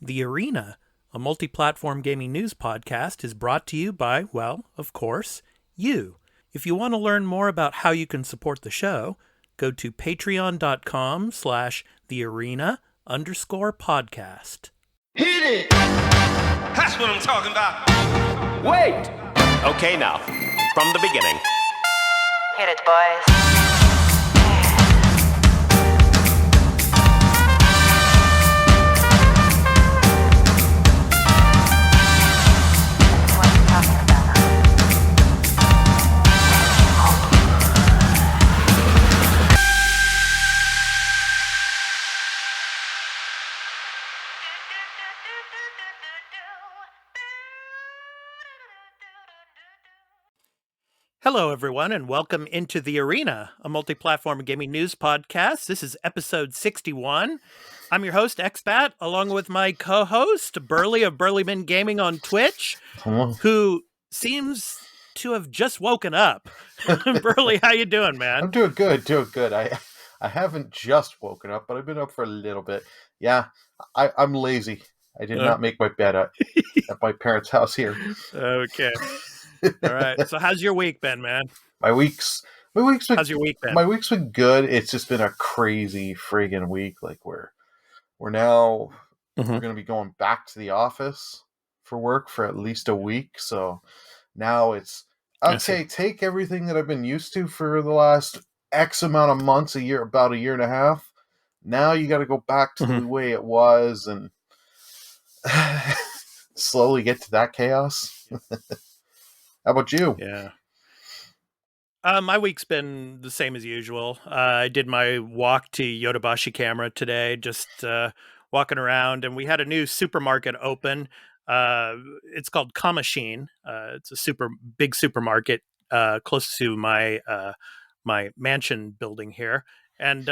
The Arena, a multi-platform gaming news podcast, is brought to you by, well, of course, you. If you want to learn more about how you can support the show, go to patreon.com/thearena_podcast. Hit it! That's what I'm talking about. Wait! Okay, now, from the beginning. Hit it, boys. Hello, everyone, and welcome into The Arena, a multi-platform gaming news podcast. This is episode 61. I'm your host, Expat, along with my co-host, Burly of BurlyMenGaming on Twitch, who seems to have just woken up. Burly, how you doing, man? I'm doing good. I haven't just woken up, but I've been up for a little bit. Yeah, I'm lazy. I did not make my bed at my parents' house here. Okay. All right. So how's your week been, man? My week's been, how's your week been? My week's been good. It's just been a crazy friggin' week. Like we're now we're going to be going back to the office for work for at least a week. So now I'd say take everything that I've been used to for the last X amount of months, about a year and a half. Now you got to go back to the way it was and slowly get to that chaos. How about you? Yeah. My week's been the same as usual. I did my walk to Yodobashi camera today, just walking around, and we had a new supermarket open. It's called Kamashin. It's a big supermarket close to my my mansion building here. And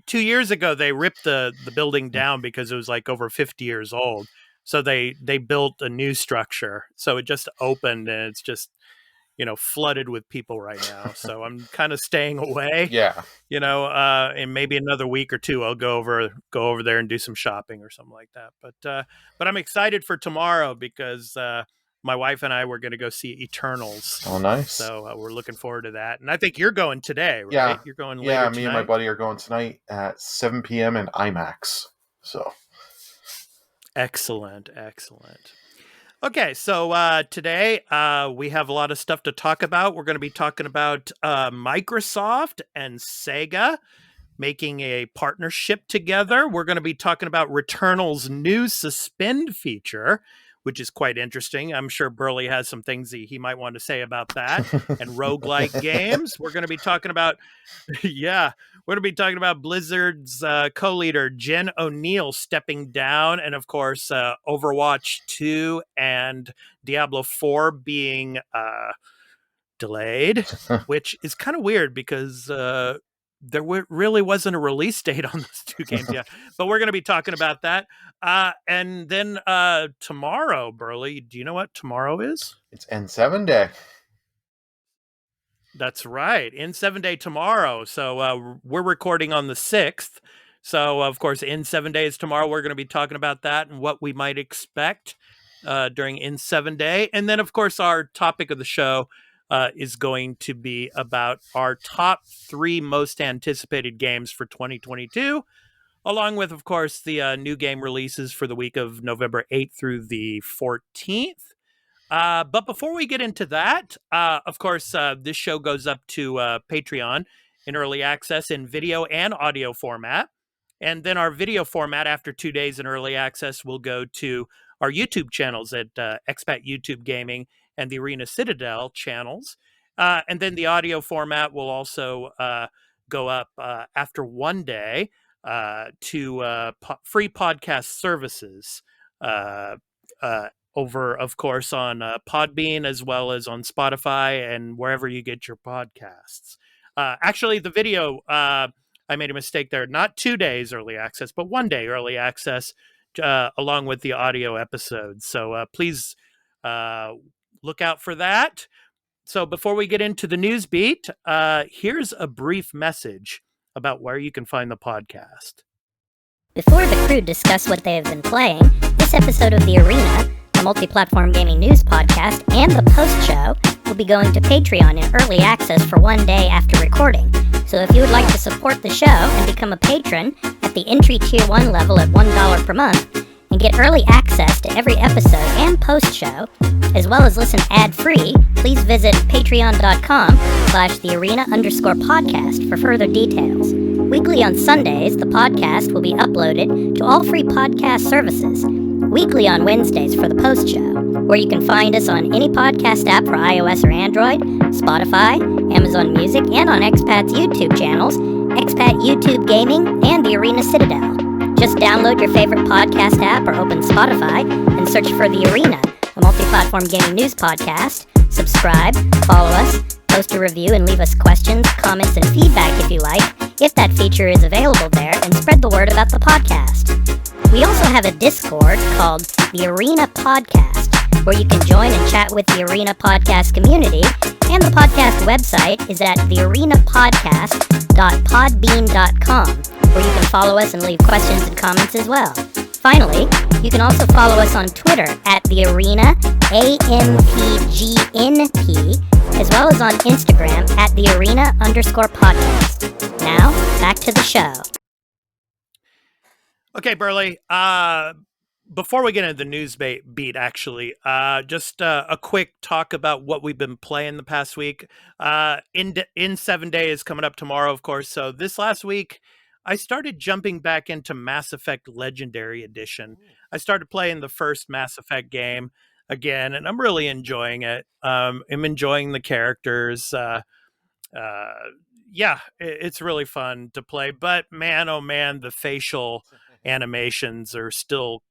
2 years ago, they ripped the building down because it was like over 50 years old. So they built a new structure. So it just opened and it's just, flooded with people right now. So I'm kind of staying away. Yeah. And maybe another week or two, I'll go over there and do some shopping or something like that. But I'm excited for tomorrow because my wife and I were going to go see Eternals. Oh, nice. So we're looking forward to that. And I think you're going today, right? Yeah. You're going later Yeah, me tonight? and my buddy are going tonight at 7 p.m. in IMAX. So... Excellent. Okay, so today we have a lot of stuff to talk about. We're going to be talking about Microsoft and Saga making a partnership together. We're going to be talking about Returnal's new suspend feature, which is quite interesting. I'm sure Burly has some things he might want to say about that. And roguelike games. We're going to be talking about, we're going to be talking about Blizzard's co-leader, Jen O'Neill, stepping down. And of course, Overwatch 2 and Diablo 4 being delayed, which is kind of weird because there really wasn't a release date on those two games yet. But we're going to be talking about that. And then tomorrow, Burly, do you know what tomorrow is? It's N7 Day. That's right. N7 Day tomorrow. So we're recording on the 6th. So, of course, N7 Day is tomorrow. We're going to be talking about that and what we might expect during N7 Day. And then, of course, our topic of the show is going to be about our top 3 most anticipated games for 2022, along with, of course, the new game releases for the week of November 8th through the 14th. But before we get into that, of course, this show goes up to Patreon in early access in video and audio format. And then our video format after 2 days in early access will go to our YouTube channels at Expat YouTube Gaming and the Arena Citadel channels. And then the audio format will also go up after 1 day to free podcast services over, of course, on Podbean as well as on Spotify and wherever you get your podcasts. Actually, the video, I made a mistake there. Not 2 days early access, but 1 day early access along with the audio episodes. So please look out for that. So before we get into the news beat, here's a brief message about where you can find the podcast. Before the crew discuss what they have been playing, this episode of The Arena, the Multiplatform Gaming News podcast, and the post-show will be going to Patreon in early access for one day after recording. So if you would like to support the show and become a patron at the entry tier 1 level at $1 per month, and get early access to every episode and post-show, as well as listen ad-free, please visit patreon.com/thearena_podcast for further details. Weekly on Sundays, the podcast will be uploaded to all free podcast services. Weekly on Wednesdays for the post-show, where you can find us on any podcast app for iOS or Android, Spotify, Amazon Music, and on Expat's YouTube channels, Expat YouTube Gaming and The Arena Citadel. Just download your favorite podcast app or open Spotify and search for The Arena, a multi-platform gaming news podcast. Subscribe, follow us, post a review, and leave us questions, comments, and feedback if you like, if that feature is available there, and spread the word about the podcast. We also have a Discord called The Arena Podcast, where you can join and chat with the Arena Podcast community, and the podcast website is at thearenapodcast.podbean.com, where you can follow us and leave questions and comments as well. Finally, you can also follow us on Twitter at The Arena, AMPGNP, as well as on Instagram at The Arena_podcast. Now, back to the show. Okay, Burly. Before we get into the news beat, actually, just a quick talk about what we've been playing the past week. In 7 days coming up tomorrow, of course. So this last week, I started jumping back into Mass Effect Legendary Edition. I started playing the first Mass Effect game again, and I'm really enjoying it. I'm enjoying the characters. It's really fun to play. But man, oh man, the facial animations are still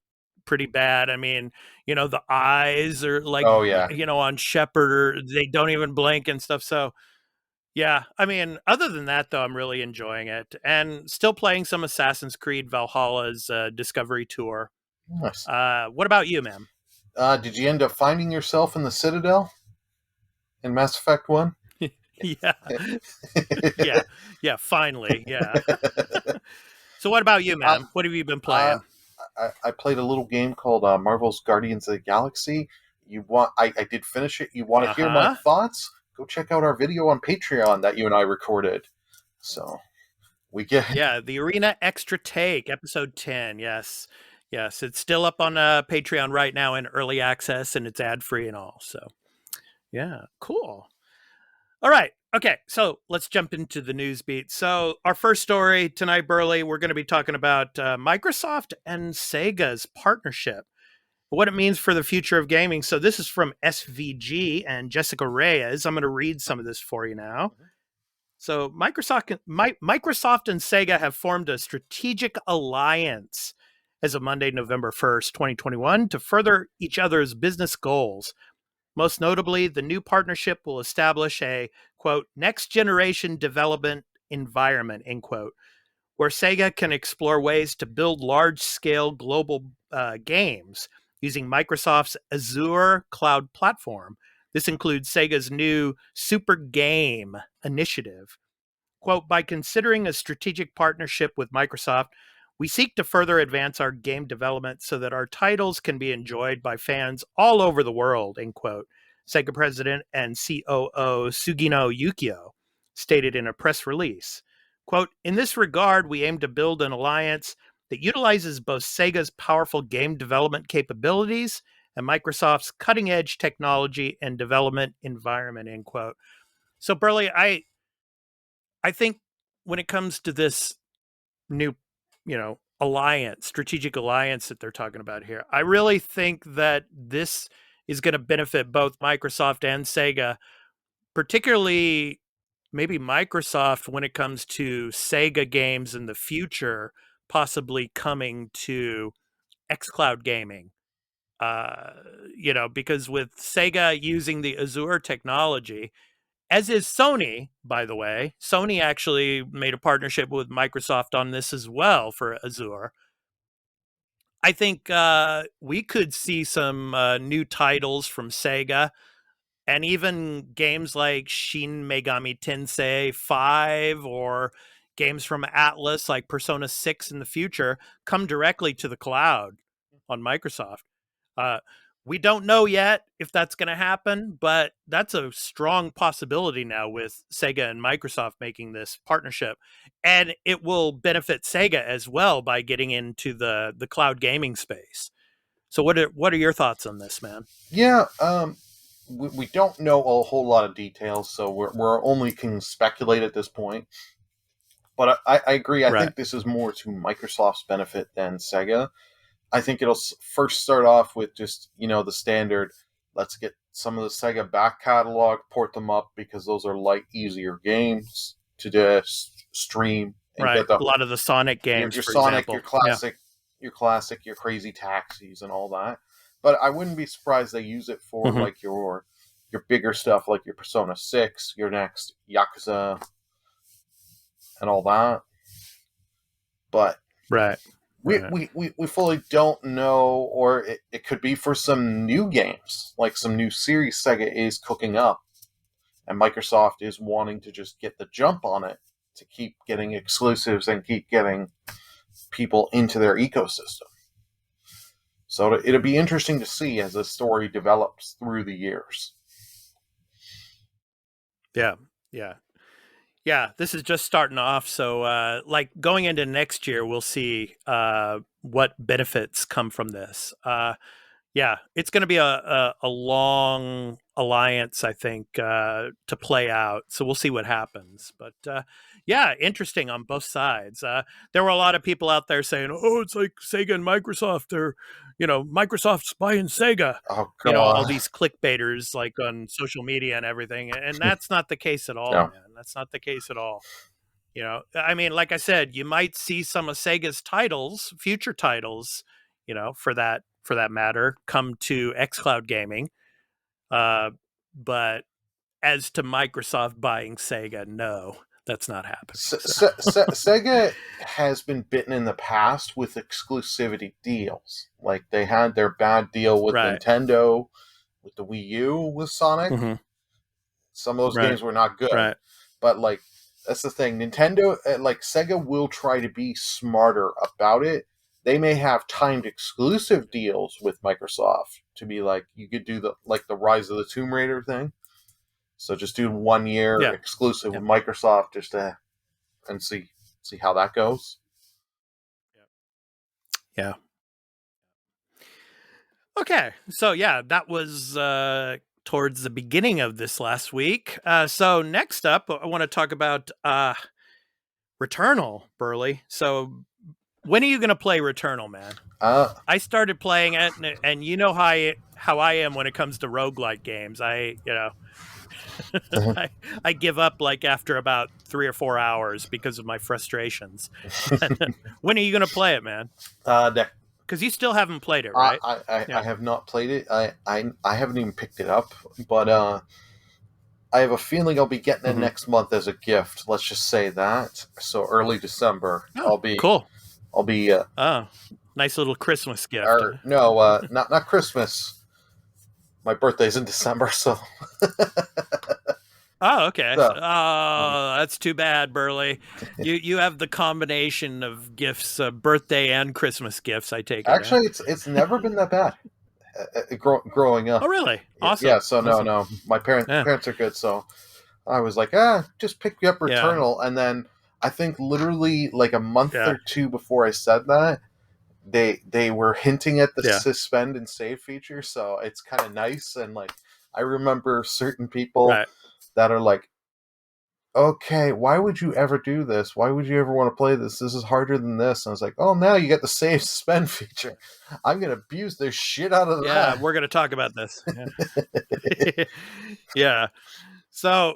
pretty bad. I mean, the eyes are like, on Shepard, they don't even blink and stuff. So yeah, I mean, other than that, though, I'm really enjoying it and still playing some Assassin's Creed Valhalla's Discovery Tour. Nice. What about you, man? Did you end up finding yourself in the Citadel in Mass Effect 1? Yeah. Finally, yeah. So what about you, man? What have you been playing? I played a little game called Marvel's Guardians of the Galaxy. I did finish it. You want to hear my thoughts? Go check out our video on Patreon that you and I recorded. So we get the Arena Extra Take, episode 10. Yes, it's still up on Patreon right now in early access, and it's ad free and all. So yeah, cool. All right. Okay, so let's jump into the news beat. So our first story tonight, Burly, we're going to be talking about Microsoft and Sega's partnership, what it means for the future of gaming. So this is from SVG and Jessica Reyes. I'm going to read some of this for you now. So Microsoft and Sega have formed a strategic alliance as of Monday, November 1st, 2021, to further each other's business goals. Most notably, the new partnership will establish a, quote, next-generation development environment, end quote, where Sega can explore ways to build large-scale global games using Microsoft's Azure cloud platform. This includes Sega's new Super Game initiative. Quote, by considering a strategic partnership with Microsoft, we seek to further advance our game development so that our titles can be enjoyed by fans all over the world, end quote, Sega president and COO Sugino Yukio stated in a press release. Quote, in this regard, we aim to build an alliance that utilizes both Sega's powerful game development capabilities and Microsoft's cutting-edge technology and development environment, end quote. So, Burly, I think when it comes to this new alliance, strategic alliance that they're talking about here, I really think that this is going to benefit both Microsoft and Sega, particularly maybe Microsoft when it comes to Sega games in the future, possibly coming to xCloud gaming. Because with Sega using the Azure technology, as is Sony, by the way. Sony actually made a partnership with Microsoft on this as well for Azure. I think we could see some new titles from Sega, and even games like Shin Megami Tensei 5 or games from Atlas like Persona 6 in the future come directly to the cloud on Microsoft. We don't know yet if that's going to happen, but that's a strong possibility now with Sega and Microsoft making this partnership. And it will benefit Sega as well by getting into the cloud gaming space. So what are your thoughts on this, man? Yeah, we don't know a whole lot of details, so we're only can speculate at this point. But I agree. I think this is more to Microsoft's benefit than Sega. I think it'll first start off with just, the standard, let's get some of the Sega back catalog, port them up, because those are light, easier games to just stream. And get a lot of the Sonic games, your for Sonic, example. your classic, your Crazy Taxis and all that. But I wouldn't be surprised they use it for like your bigger stuff, like your Persona 6, your next Yakuza, and all that. But we fully don't know, or it could be for some new games, like some new series Sega is cooking up, and Microsoft is wanting to just get the jump on it to keep getting exclusives and keep getting people into their ecosystem. So it'll be interesting to see as the story develops through the years. Yeah, this is just starting off. So like going into next year, we'll see what benefits come from this. It's going to be a long alliance, I think, to play out. So we'll see what happens. But interesting on both sides. There were a lot of people out there saying, "Oh, it's like Sega and Microsoft. They're, Microsoft's buying Sega." Oh, God. All these clickbaiters like on social media and everything, and that's not the case at all, man. That's not the case at all. I mean, like I said, you might see some of Sega's titles, future titles, for that matter, come to xCloud Gaming. But as to Microsoft buying Sega, no, that's not happening. Sega has been bitten in the past with exclusivity deals. Like they had their bad deal with Nintendo, with the Wii U, with Sonic. Mm-hmm. Some of those games were not good. But like, that's the thing. Nintendo, like Sega will try to be smarter about it. They may have timed exclusive deals with Microsoft to be like, you could do the Rise of the Tomb Raider thing. So just do 1 year exclusive with Microsoft just and see how that goes. Yeah. Okay. So that was towards the beginning of this last week. So next up, I want to talk about Returnal, Burly. So when are you going to play Returnal, man? I started playing it, and you know how I am when it comes to roguelike games. I give up like after about 3 or 4 hours because of my frustrations. When are you going to play it, man? Because you still haven't played it, right? I have not played it. I haven't even picked it up, but I have a feeling I'll be getting it next month as a gift. Let's just say that. So early December, I'll be cool. I'll be nice little Christmas gift. Not Christmas. My birthday's in December, so. Oh, okay. That's too bad, Burly. You have the combination of gifts, birthday and Christmas gifts. I take it. Actually, it's never been that bad. Growing up. Oh, really? Awesome. Yeah. So no. My parents are good. So I was like, just pick you up Returnal, and then I think literally like a month or two before I said that, they were hinting at the suspend and save feature. So it's kind of nice, and like I remember certain people that are like, okay, why would you ever do this? Why would you ever want to play this? This is harder than this. And I was like, oh, now you get the save suspend feature. I'm going to abuse the shit out of that. Yeah, we're going to talk about this. Yeah. So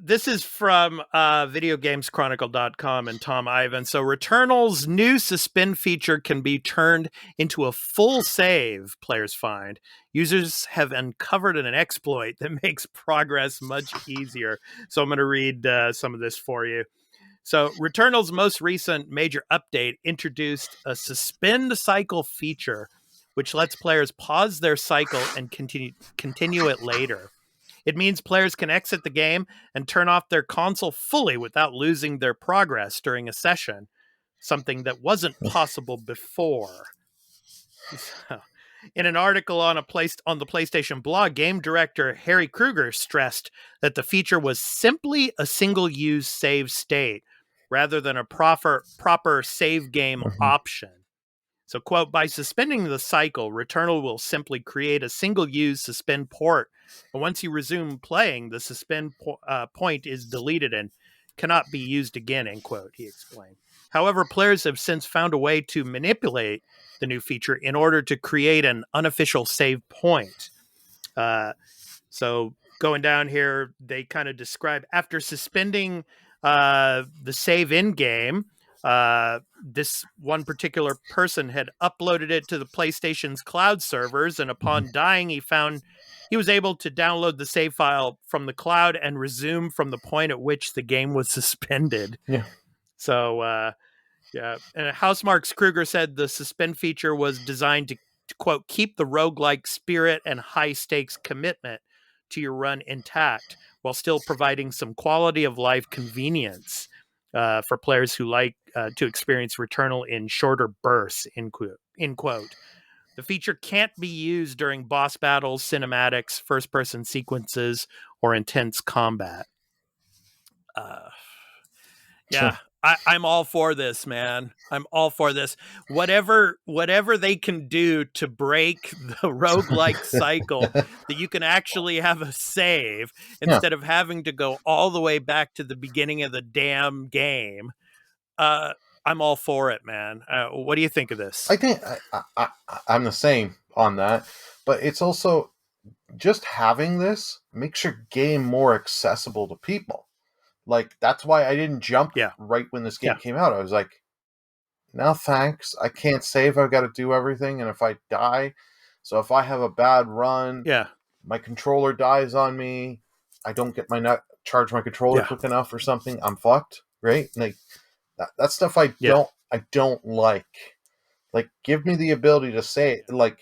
this is from videogameschronicle.com and Tom Ivan. So Returnal's new suspend feature can be turned into a full save, players find. Users have uncovered an exploit that makes progress much easier. So I'm going to read some of this for you. So Returnal's most recent major update introduced a suspend cycle feature, which lets players pause their cycle and continue it later. It means players can exit the game and turn off their console fully without losing their progress during a session, something that wasn't possible before. So, in an article on the PlayStation blog, game director Harry Kruger stressed that the feature was simply a single-use save state rather than a proper save game option. So, quote, by suspending the cycle, Returnal will simply create a single-use suspend port. And once you resume playing, the suspend point is deleted and cannot be used again, end quote, he explained. However, players have since found a way to manipulate the new feature in order to create an unofficial save point. So going down here, they kind of describe after suspending the save in-game, this one particular person had uploaded it to the PlayStation's cloud servers, and upon dying, he was able to download the save file from the cloud and resume from the point at which the game was suspended. Yeah. So, yeah. And Housemarks Kruger said the suspend feature was designed to, quote, keep the roguelike spirit and high stakes commitment to your run intact while still providing some quality of life convenience for players who like to experience Returnal in shorter bursts, end quote. The feature can't be used during boss battles, cinematics, first-person sequences, or intense combat. Yeah, I'm all for this, man. I'm all for this. Whatever they can do to break the roguelike cycle, that you can actually have a save instead of having to go all the way back to the beginning of the damn game. I'm all for it, man. What do you think of this? I think I'm the same on that, but it's also just having this makes your game more accessible to people. Like, that's why I didn't jump right when this game came out. I was like, no thanks. I can't save. I've got to do everything. And if I die, so if I have a bad run, my controller dies on me, I don't get charge my controller quick enough or something, I'm fucked, right? Like, that stuff I don't like. Like, give me the ability to save. Like,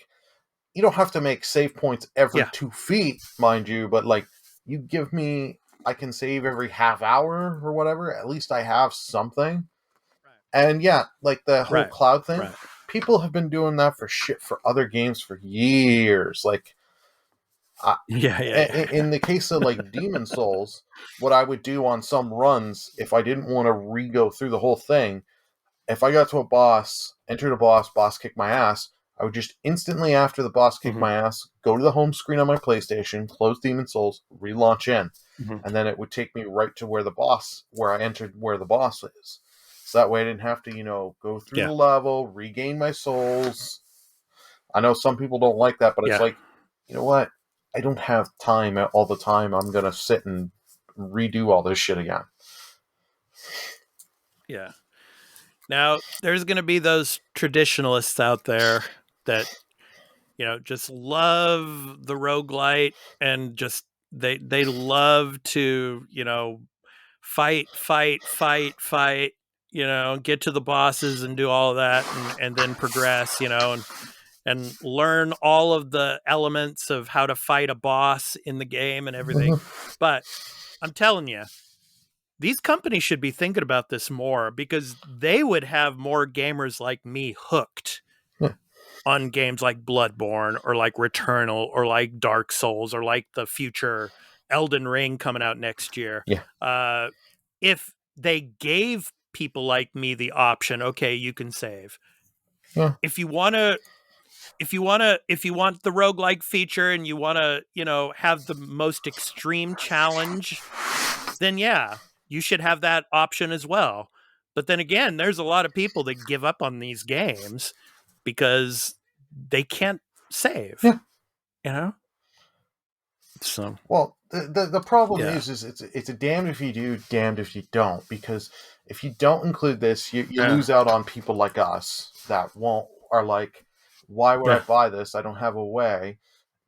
you don't have to make save points every 2 feet, mind you, but like, you give me, I can save every half hour or whatever. At least I have something. And like the whole cloud thing, people have been doing that for other games for years. Like, in the case of like Demon Souls, what I would do on some runs, if I didn't want to re-go through the whole thing, if I got to a boss, entered a boss kicked my ass, I would just instantly after the boss kicked my ass, go to the home screen on my PlayStation, close Demon Souls, relaunch in. And then it would take me right to where the boss is. So that way I didn't have to, go through the level, regain my souls. I know some people don't like that, but it's like, you know what? I don't have time all the time. I'm going to sit and redo all this shit again. Yeah. Now, there's going to be those traditionalists out there that, just love the roguelite and just they love to, fight, get to the bosses and do all of that and then progress, and learn all of the elements of how to fight a boss in the game and everything. But I'm telling you, these companies should be thinking about this more, because they would have more gamers like me hooked on games like Bloodborne or like Returnal or like Dark Souls or like the future Elden Ring coming out next year. If they gave people like me the option, okay, you can save. If you want the roguelike feature and you want to, have the most extreme challenge, then you should have that option as well. But then again, there's a lot of people that give up on these games because they can't save. So, well, the problem is it's a damned if you do, damned if you don't. Because if you don't include this, you lose out on people like us that are like, why would I buy this? I don't have a way.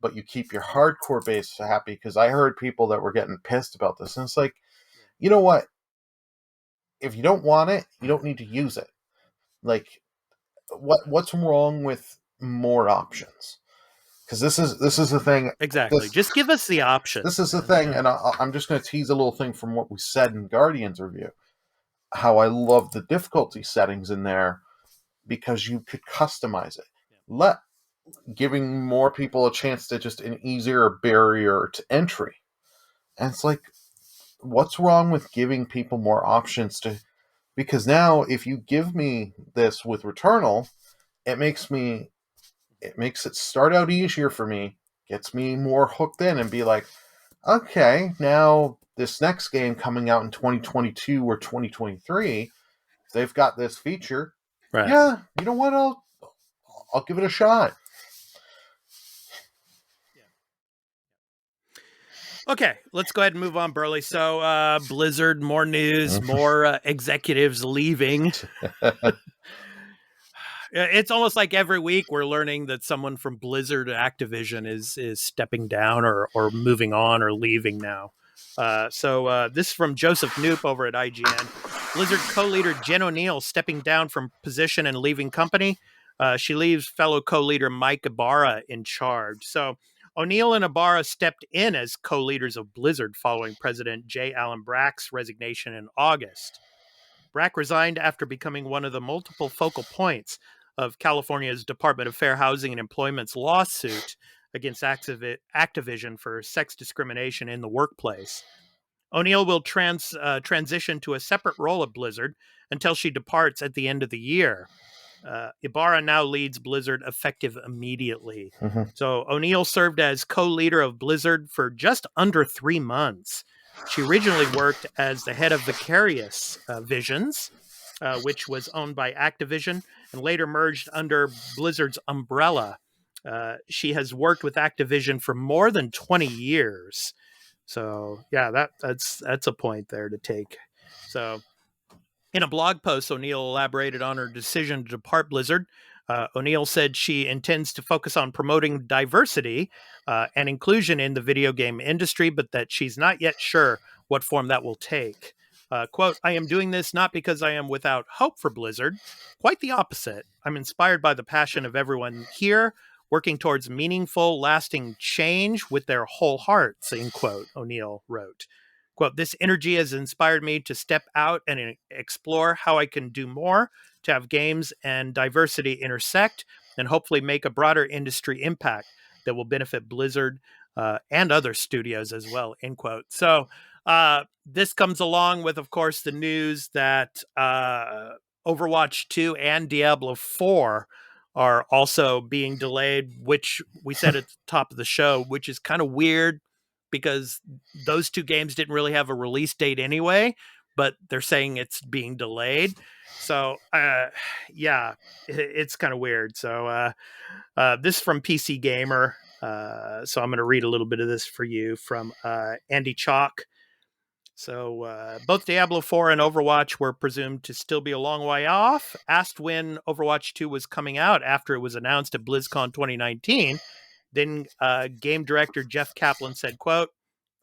But you keep your hardcore base happy, because I heard people that were getting pissed about this, and it's like, you know what? If you don't want it, you don't need to use it. Like, what's wrong with more options? Because this is the thing. Exactly. Just give us the option. This is the thing, and I'm just going to tease a little thing from what we said in Guardian's review. How I love the difficulty settings in there, because you could customize it. Giving more people a chance to just an easier barrier to entry. And it's like, what's wrong with giving people more options to... Because now, if you give me this with Returnal, it makes it start out easier for me, gets me more hooked in and be like, okay, now this next game coming out in 2022 or 2023, they've got this feature. Right. Yeah, you know what? I'll give it a shot. Okay, let's go ahead and move on, Burly. So, Blizzard, more news, more executives leaving. It's almost like every week we're learning that someone from Blizzard Activision is stepping down or moving on or leaving now. So this is from Joseph Knoop over at IGN. Blizzard co-leader Jen O'Neill stepping down from position and leaving company. She leaves fellow co-leader Mike Ibarra in charge. So O'Neill and Ibarra stepped in as co-leaders of Blizzard following President J. Allen Brack's resignation in August. Brack resigned after becoming one of the multiple focal points of California's Department of Fair Housing and Employment's lawsuit against Activision for sex discrimination in the workplace. O'Neill will transition to a separate role at Blizzard until she departs at the end of the year. Ibarra now leads Blizzard effective immediately. Mm-hmm. So O'Neill served as co-leader of Blizzard for just under 3 months. She originally worked as the head of Vicarious Visions, which was owned by Activision and later merged under Blizzard's umbrella. She has worked with Activision for more than 20 years. So yeah, that's a point there to take. So in a blog post, O'Neill elaborated on her decision to depart Blizzard. O'Neill said she intends to focus on promoting diversity and inclusion in the video game industry, but that she's not yet sure what form that will take. Quote, I am doing this not because I am without hope for Blizzard. Quite the opposite. I'm inspired by the passion of everyone here, working towards meaningful, lasting change with their whole hearts, end quote, O'Neill wrote. Quote, this energy has inspired me to step out and explore how I can do more to have games and diversity intersect and hopefully make a broader industry impact that will benefit Blizzard and other studios as well, end quote. So this comes along with, of course, the news that Overwatch 2 and Diablo 4 are also being delayed, which we said at the top of the show, which is kind of weird because those two games didn't really have a release date anyway, but they're saying it's being delayed. So, yeah, it's kind of weird. So this is from PC Gamer. So I'm going to read a little bit of this for you from Andy Chalk. So both Diablo 4 and Overwatch were presumed to still be a long way off. Asked when Overwatch 2 was coming out after it was announced at BlizzCon 2019, then game director Jeff Kaplan said, quote,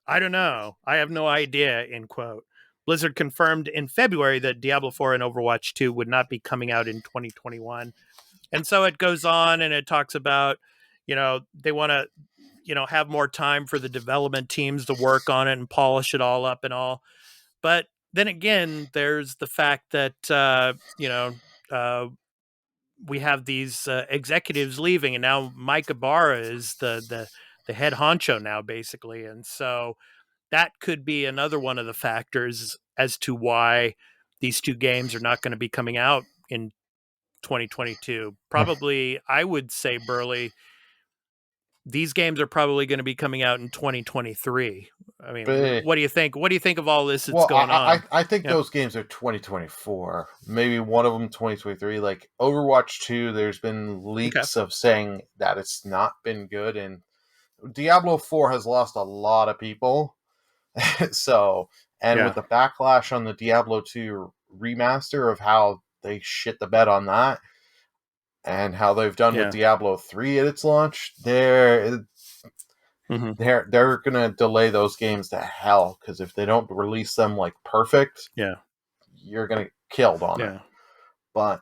I don't know. I have no idea, end quote. Blizzard confirmed in February that Diablo 4 and Overwatch 2 would not be coming out in 2021. And so it goes on and it talks about, they want to, have more time for the development teams to work on it and polish it all up and all. But then again, there's the fact that, we have these executives leaving, and now Mike Ibarra is the head honcho now, basically. And so that could be another one of the factors as to why these two games are not going to be coming out in 2022. Probably, I would say, Burly, these games are probably going to be coming out in 2023. I mean, what do you think? What do you think of all this that's going on? I think those games are 2024. Maybe one of them 2023. Like Overwatch 2, there's been leaks of saying that it's not been good, and Diablo 4 has lost a lot of people. So, with the backlash on the Diablo 2 remaster of how they shit the bed on that, and how they've done with Diablo 3 at its launch, they're gonna delay those games to hell, because if they don't release them like perfect, you're gonna get killed on it. But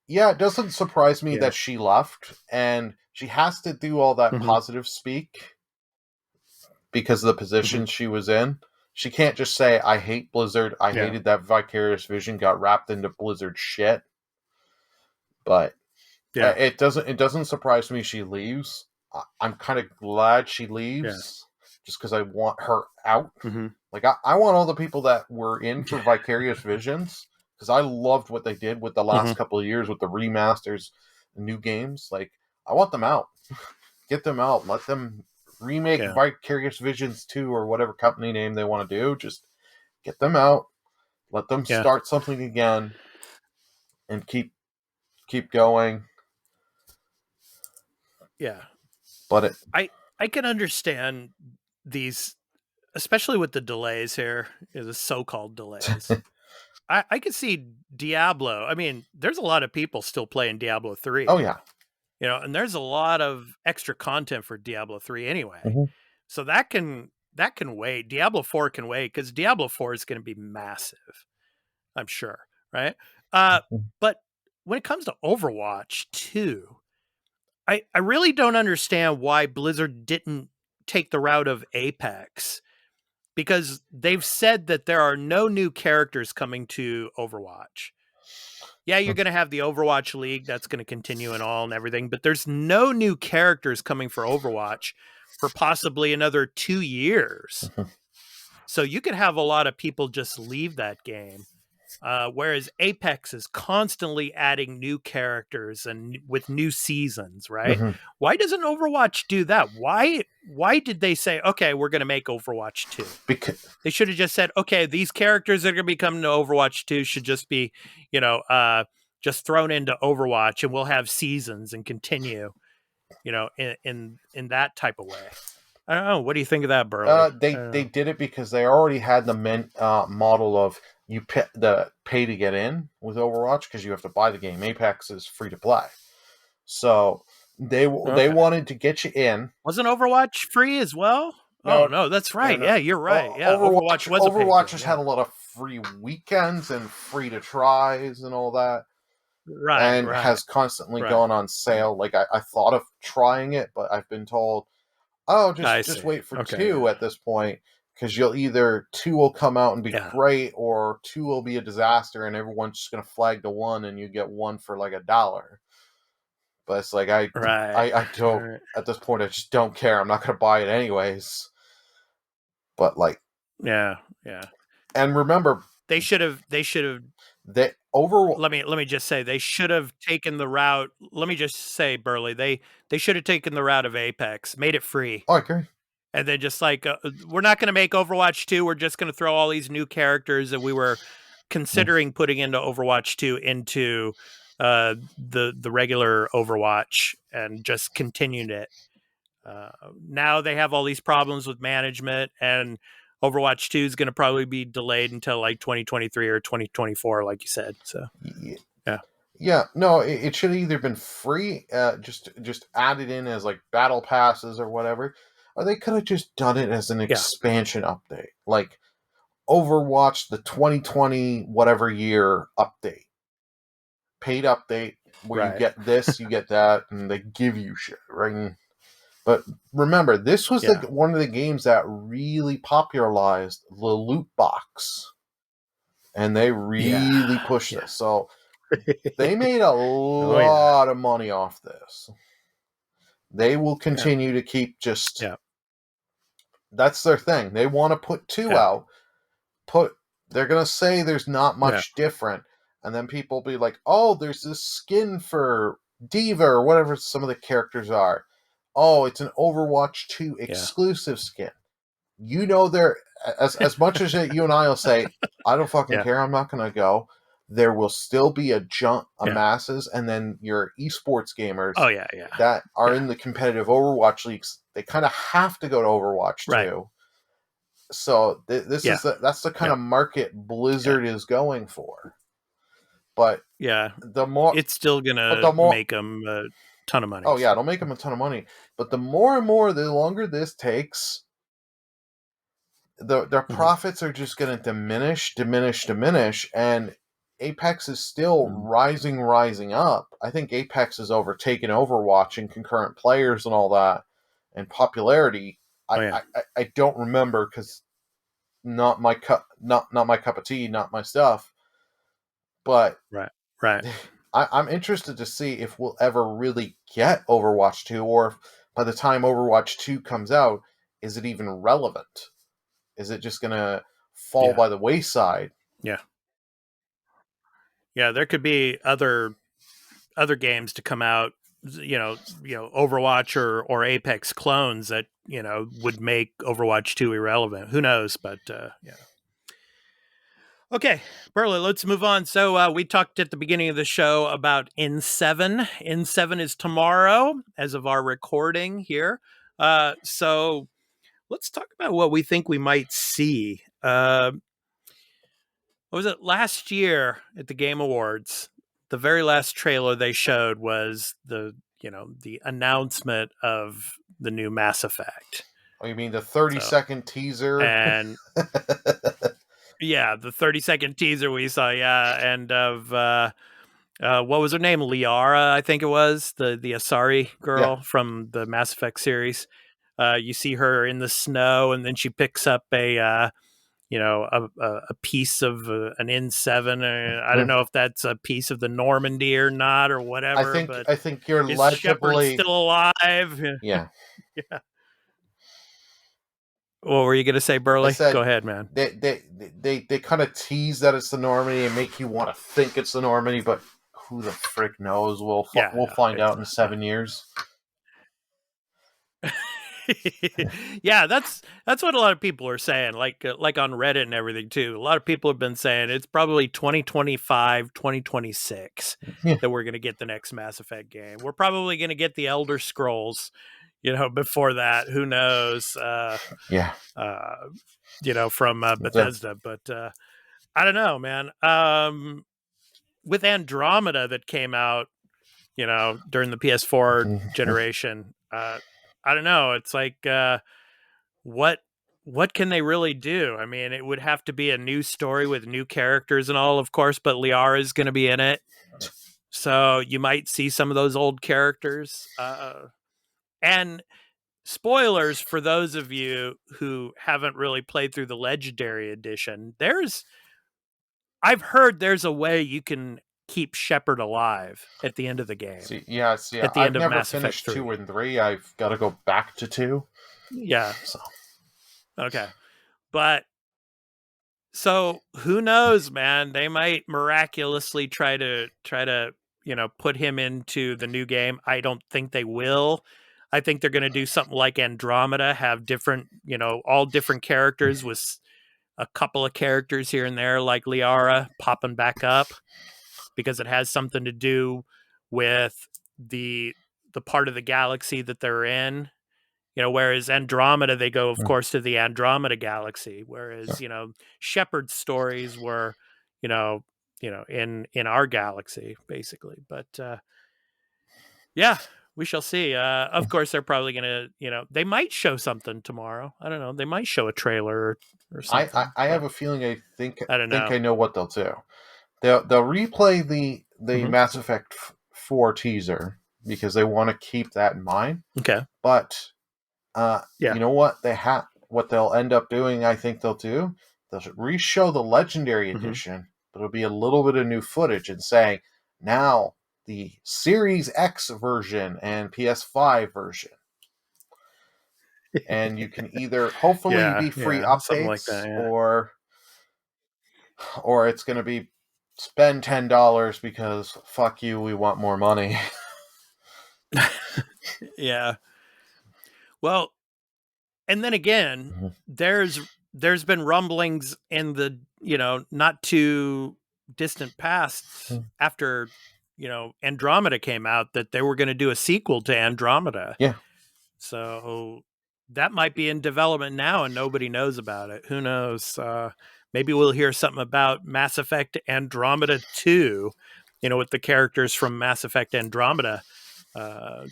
it doesn't surprise me that she left, and she has to do all that Mhm. positive speak because of the position she was in. She can't just say, I hate Blizzard. I Yeah. hated that Vicarious Vision got wrapped into Blizzard shit. But Yeah. it doesn't surprise me she leaves. I'm kind of glad she leaves just because I want her out. Mhm. Like, I want all the people that were in for Vicarious Visions, because I loved what they did with the last couple of years with the remasters and new games. Like, I want them out. Get them out. Let them remake Vicarious Visions 2 or whatever company name they want to do. Just get them out. Let them start something again and keep going. Yeah. But I can understand these, especially with the delays here, the so-called delays. I could see Diablo. I mean, there's a lot of people still playing Diablo 3. oh yeah. You know, and there's a lot of extra content for Diablo 3 anyway. Mhm. So that can wait. Diablo 4 can wait because Diablo 4 is going to be massive, I'm sure, right? But when it comes to Overwatch 2, I really don't understand why Blizzard didn't take the route of Apex, because they've said that there are no new characters coming to Overwatch. Yeah, you're going to have the Overwatch League. That's going to continue and all and everything. But there's no new characters coming for Overwatch for possibly another 2 years. So you could have a lot of people just leave that game. Whereas Apex is constantly adding new characters and with new seasons, right? Why doesn't Overwatch do that? Why did they say, okay, we're going to make Overwatch 2? Because They should have just said, okay, these characters that are going to be coming to Overwatch 2 should just be, just thrown into Overwatch, and we'll have seasons and continue, in that type of way. I don't know. What do you think of that, Burly? they did it because they already had the model of you pay to get in with Overwatch because you have to buy the game. Apex is free to play, so they wanted to get you in. Wasn't Overwatch free as well? No, that's right. No. Yeah, you're right. Overwatch was a paid Overwatch game, has had a lot of free weekends and free to tries and all that. Right, Has constantly gone on sale. Like I thought of trying it, but I've been told, oh, just wait for 2 at this point, because you'll either 2 will come out and be great, or 2 will be a disaster, and everyone's just gonna flag to 1, and you get 1 for like $1. But it's like I don't at this point. I just don't care. I'm not gonna buy it anyways. But like, yeah. And remember, they should have. Let me just say, they should have taken the route. Let me just say, Burly, they should have taken the route of Apex, made it free. Oh, I agree. And then just like, we're not going to make Overwatch 2. We're just going to throw all these new characters that we were considering putting into Overwatch 2 into the regular Overwatch, and just continued it. Now they have all these problems with management, and Overwatch 2 is going to probably be delayed until like 2023 or 2024, like you said. So, yeah. No, it should have either been free, just added in as like battle passes or whatever, or they could have just done it as an expansion update, like Overwatch the 2020 whatever year update, paid update where you get this, you get that, and they give you shit, right? But remember, this was one of the games that really popularized the loot box, and they really pushed this. So they made a lot of money off this. They will continue to keep just. That's their thing. They want to put 2 out. They're gonna say there's not much different, and then people will be like, "Oh, there's this skin for Diva or whatever some of the characters are. Oh, it's an Overwatch 2 exclusive skin." You know, there as much as you and I will say, I don't fucking care. I'm not gonna go. There will still be a jump of masses, and then your esports gamers that are in the competitive Overwatch leagues, they kind of have to go to Overwatch 2. So that's the kind of market Blizzard is going for. But the more it's still gonna make them a ton of money. Oh yeah, it'll make them a ton of money. But the more and more, the longer this takes, their profits are just going to diminish, and Apex is still rising up. I think Apex has overtaken Overwatch in concurrent players and all that, and popularity. I don't remember because not my cup of tea, not my stuff. But right. I'm interested to see if we'll ever really get Overwatch 2, or if by the time Overwatch 2 comes out, is it even relevant? Is it just gonna fall by the wayside? Yeah. Yeah, there could be other games to come out, Overwatch or Apex clones that, would make Overwatch 2 irrelevant. Who knows? But yeah. Okay, Burly, let's move on. So we talked at the beginning of the show about N7. N7 is tomorrow as of our recording here. So let's talk about what we think we might see. What was it? Last year at the Game Awards, the very last trailer they showed was the announcement of the new Mass Effect. Oh, you mean the 30-second teaser? And yeah, the 30-second teaser we saw, and of what was her name? Liara, I think it was, the Asari girl from the Mass Effect series. You see her in the snow, and then she picks up a piece of an N7. I don't know if that's a piece of the Normandy or not, or whatever. I think you're is legibly Shepard still alive. Yeah. Yeah. What were you going to say, Burly? Said, go ahead, man. They kind of tease that it's the Normandy and make you want to think it's the Normandy, but who the frick knows? We'll find out in 7 years. Yeah, that's what a lot of people are saying, like on Reddit and everything too. A lot of people have been saying it's probably 2025, 2026 that we're going to get the next Mass Effect game. We're probably going to get the Elder Scrolls, before that. Who knows? From Bethesda, but I don't know, man. With Andromeda that came out, during the PS4 generation, I don't know. It's like, what can they really do? I mean, it would have to be a new story with new characters and all, of course, but Liara is going to be in it. So you might see some of those old characters. And spoilers for those of you who haven't really played through the Legendary Edition. I've heard there's a way you can keep Shepard alive at the end of the game. At the end of never Mass finished Effect 2 and 3. I've got to go back to 2. Yeah. Okay. But so who knows, man? They might miraculously try to put him into the new game. I don't think they will. I think they're going to do something like Andromeda, have different, all different characters with a couple of characters here and there, like Liara popping back up, because it has something to do with the part of the galaxy that they're in. Whereas Andromeda, they go, of course, to the Andromeda galaxy. Whereas, Shepard's stories were, in our galaxy, basically. But, yeah, we shall see. Of course, they're probably going to, they might show something tomorrow. I don't know. They might show a trailer or something. I have a feeling I don't know. think I know what they'll do. They'll replay the Mass Effect 4 teaser because they want to keep that in mind. Okay. But you know what what they'll end up doing, I think they'll re-show the Legendary Edition, but it'll be a little bit of new footage and saying, now the Series X version and PS5 version. And you can either hopefully be free updates like that, or it's going to be spend $10 because fuck you, we want more money. Yeah. Well, and then again, there's been rumblings in the, not too distant past after, Andromeda came out that they were going to do a sequel to Andromeda. Yeah. So that might be in development now and nobody knows about it. Who knows? Maybe we'll hear something about Mass Effect Andromeda 2, with the characters from Mass Effect Andromeda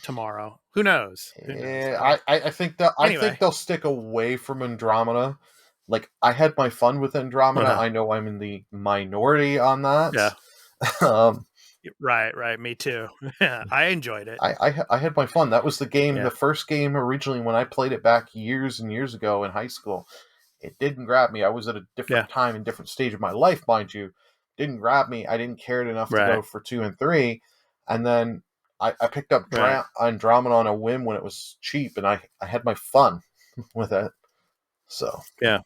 tomorrow. Who knows? Yeah, I think that anyway. I think they'll stick away from Andromeda like I had my fun with Andromeda. Uh-huh. I know I'm in the minority on that. Yeah. Right. Me too. I enjoyed it. I had my fun. That was the game, Yeah. the first game originally when I played it back years and years ago in high school. It didn't grab me. I was at a different time and different stage of my life, mind you. Didn't grab me. I didn't care enough to go for 2 and 3. And then I picked up Andromeda on a whim when it was cheap, and I had my fun with it. So Yeah.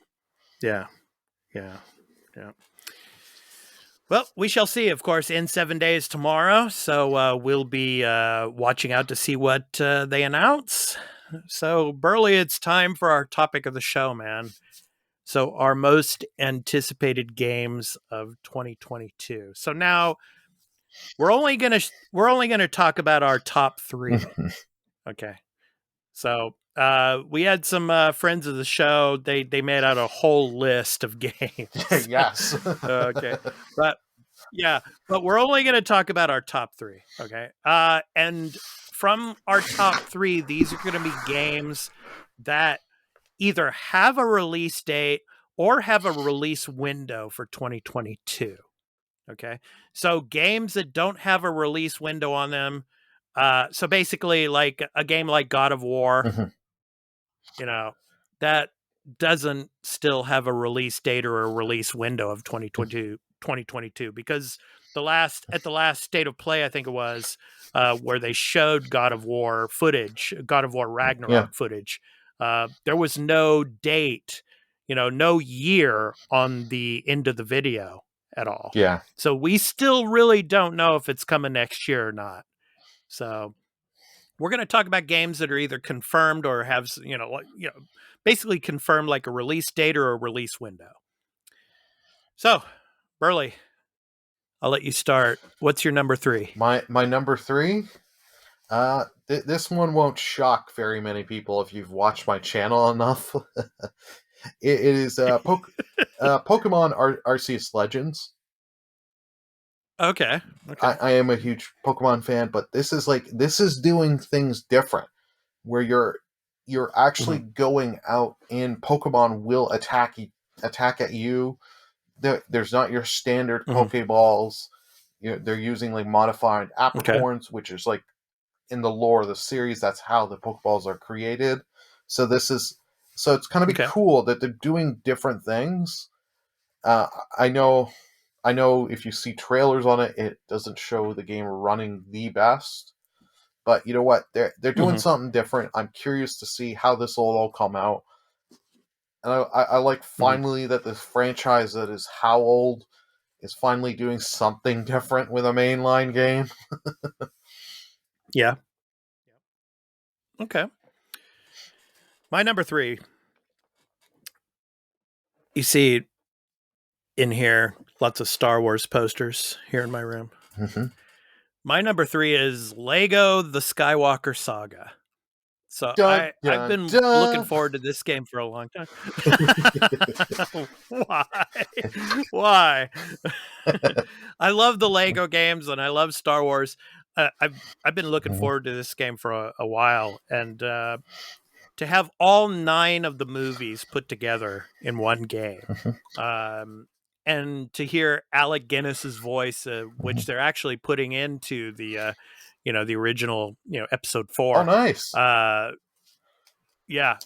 Well, we shall see, of course, in 7 days tomorrow. So we'll be watching out to see what they announce. So, Burly, it's time for our topic of the show, man. So, our most anticipated games of 2022. So now we're only gonna talk about our top 3. Okay. So we had some friends of the show. They made out a whole list of games. yes. Okay. But we're only going to talk about our top 3. Okay. And from our top 3, these are going to be games that either have a release date or have a release window for 2022. Okay. So games that don't have a release window on them. So basically like a game like God of War, that doesn't still have a release date or a release window of 2022, because at the last State of Play, I think it was, where they showed God of War footage, God of War Ragnarok footage. There was no date, no year on the end of the video at all. Yeah. So we still really don't know if it's coming next year or not. So we're going to talk about games that are either confirmed or have, basically confirmed like a release date or a release window. So, Burly, I'll let you start. What's your number 3? My number 3? This one won't shock very many people if you've watched my channel enough. It is Pokemon Arceus Legends. Okay. I am a huge Pokemon fan, but this is doing things different, where you're actually going out and Pokemon will attack at you. There's not your standard Pokeballs. They're using like modified apricorns, which is like in the lore of the series, that's how the Pokeballs are created. So it's kind of be cool that they're doing different things. I know if you see trailers on it, it doesn't show the game running the best. But you know what? They're doing something different. I'm curious to see how this will all come out. And I like finally that this franchise that is how old is finally doing something different with a mainline game. Yeah. Okay. My number 3. You see in here lots of Star Wars posters here in my room. My number 3 is Lego The Skywalker Saga. So I've been looking forward to this game for a long time. Why? I love the Lego games and I love Star Wars. I've been looking forward to this game for a while, and to have all 9 of the movies put together in one game, and to hear Alec Guinness's voice, which they're actually putting into the the original episode 4. Oh, nice. Yeah,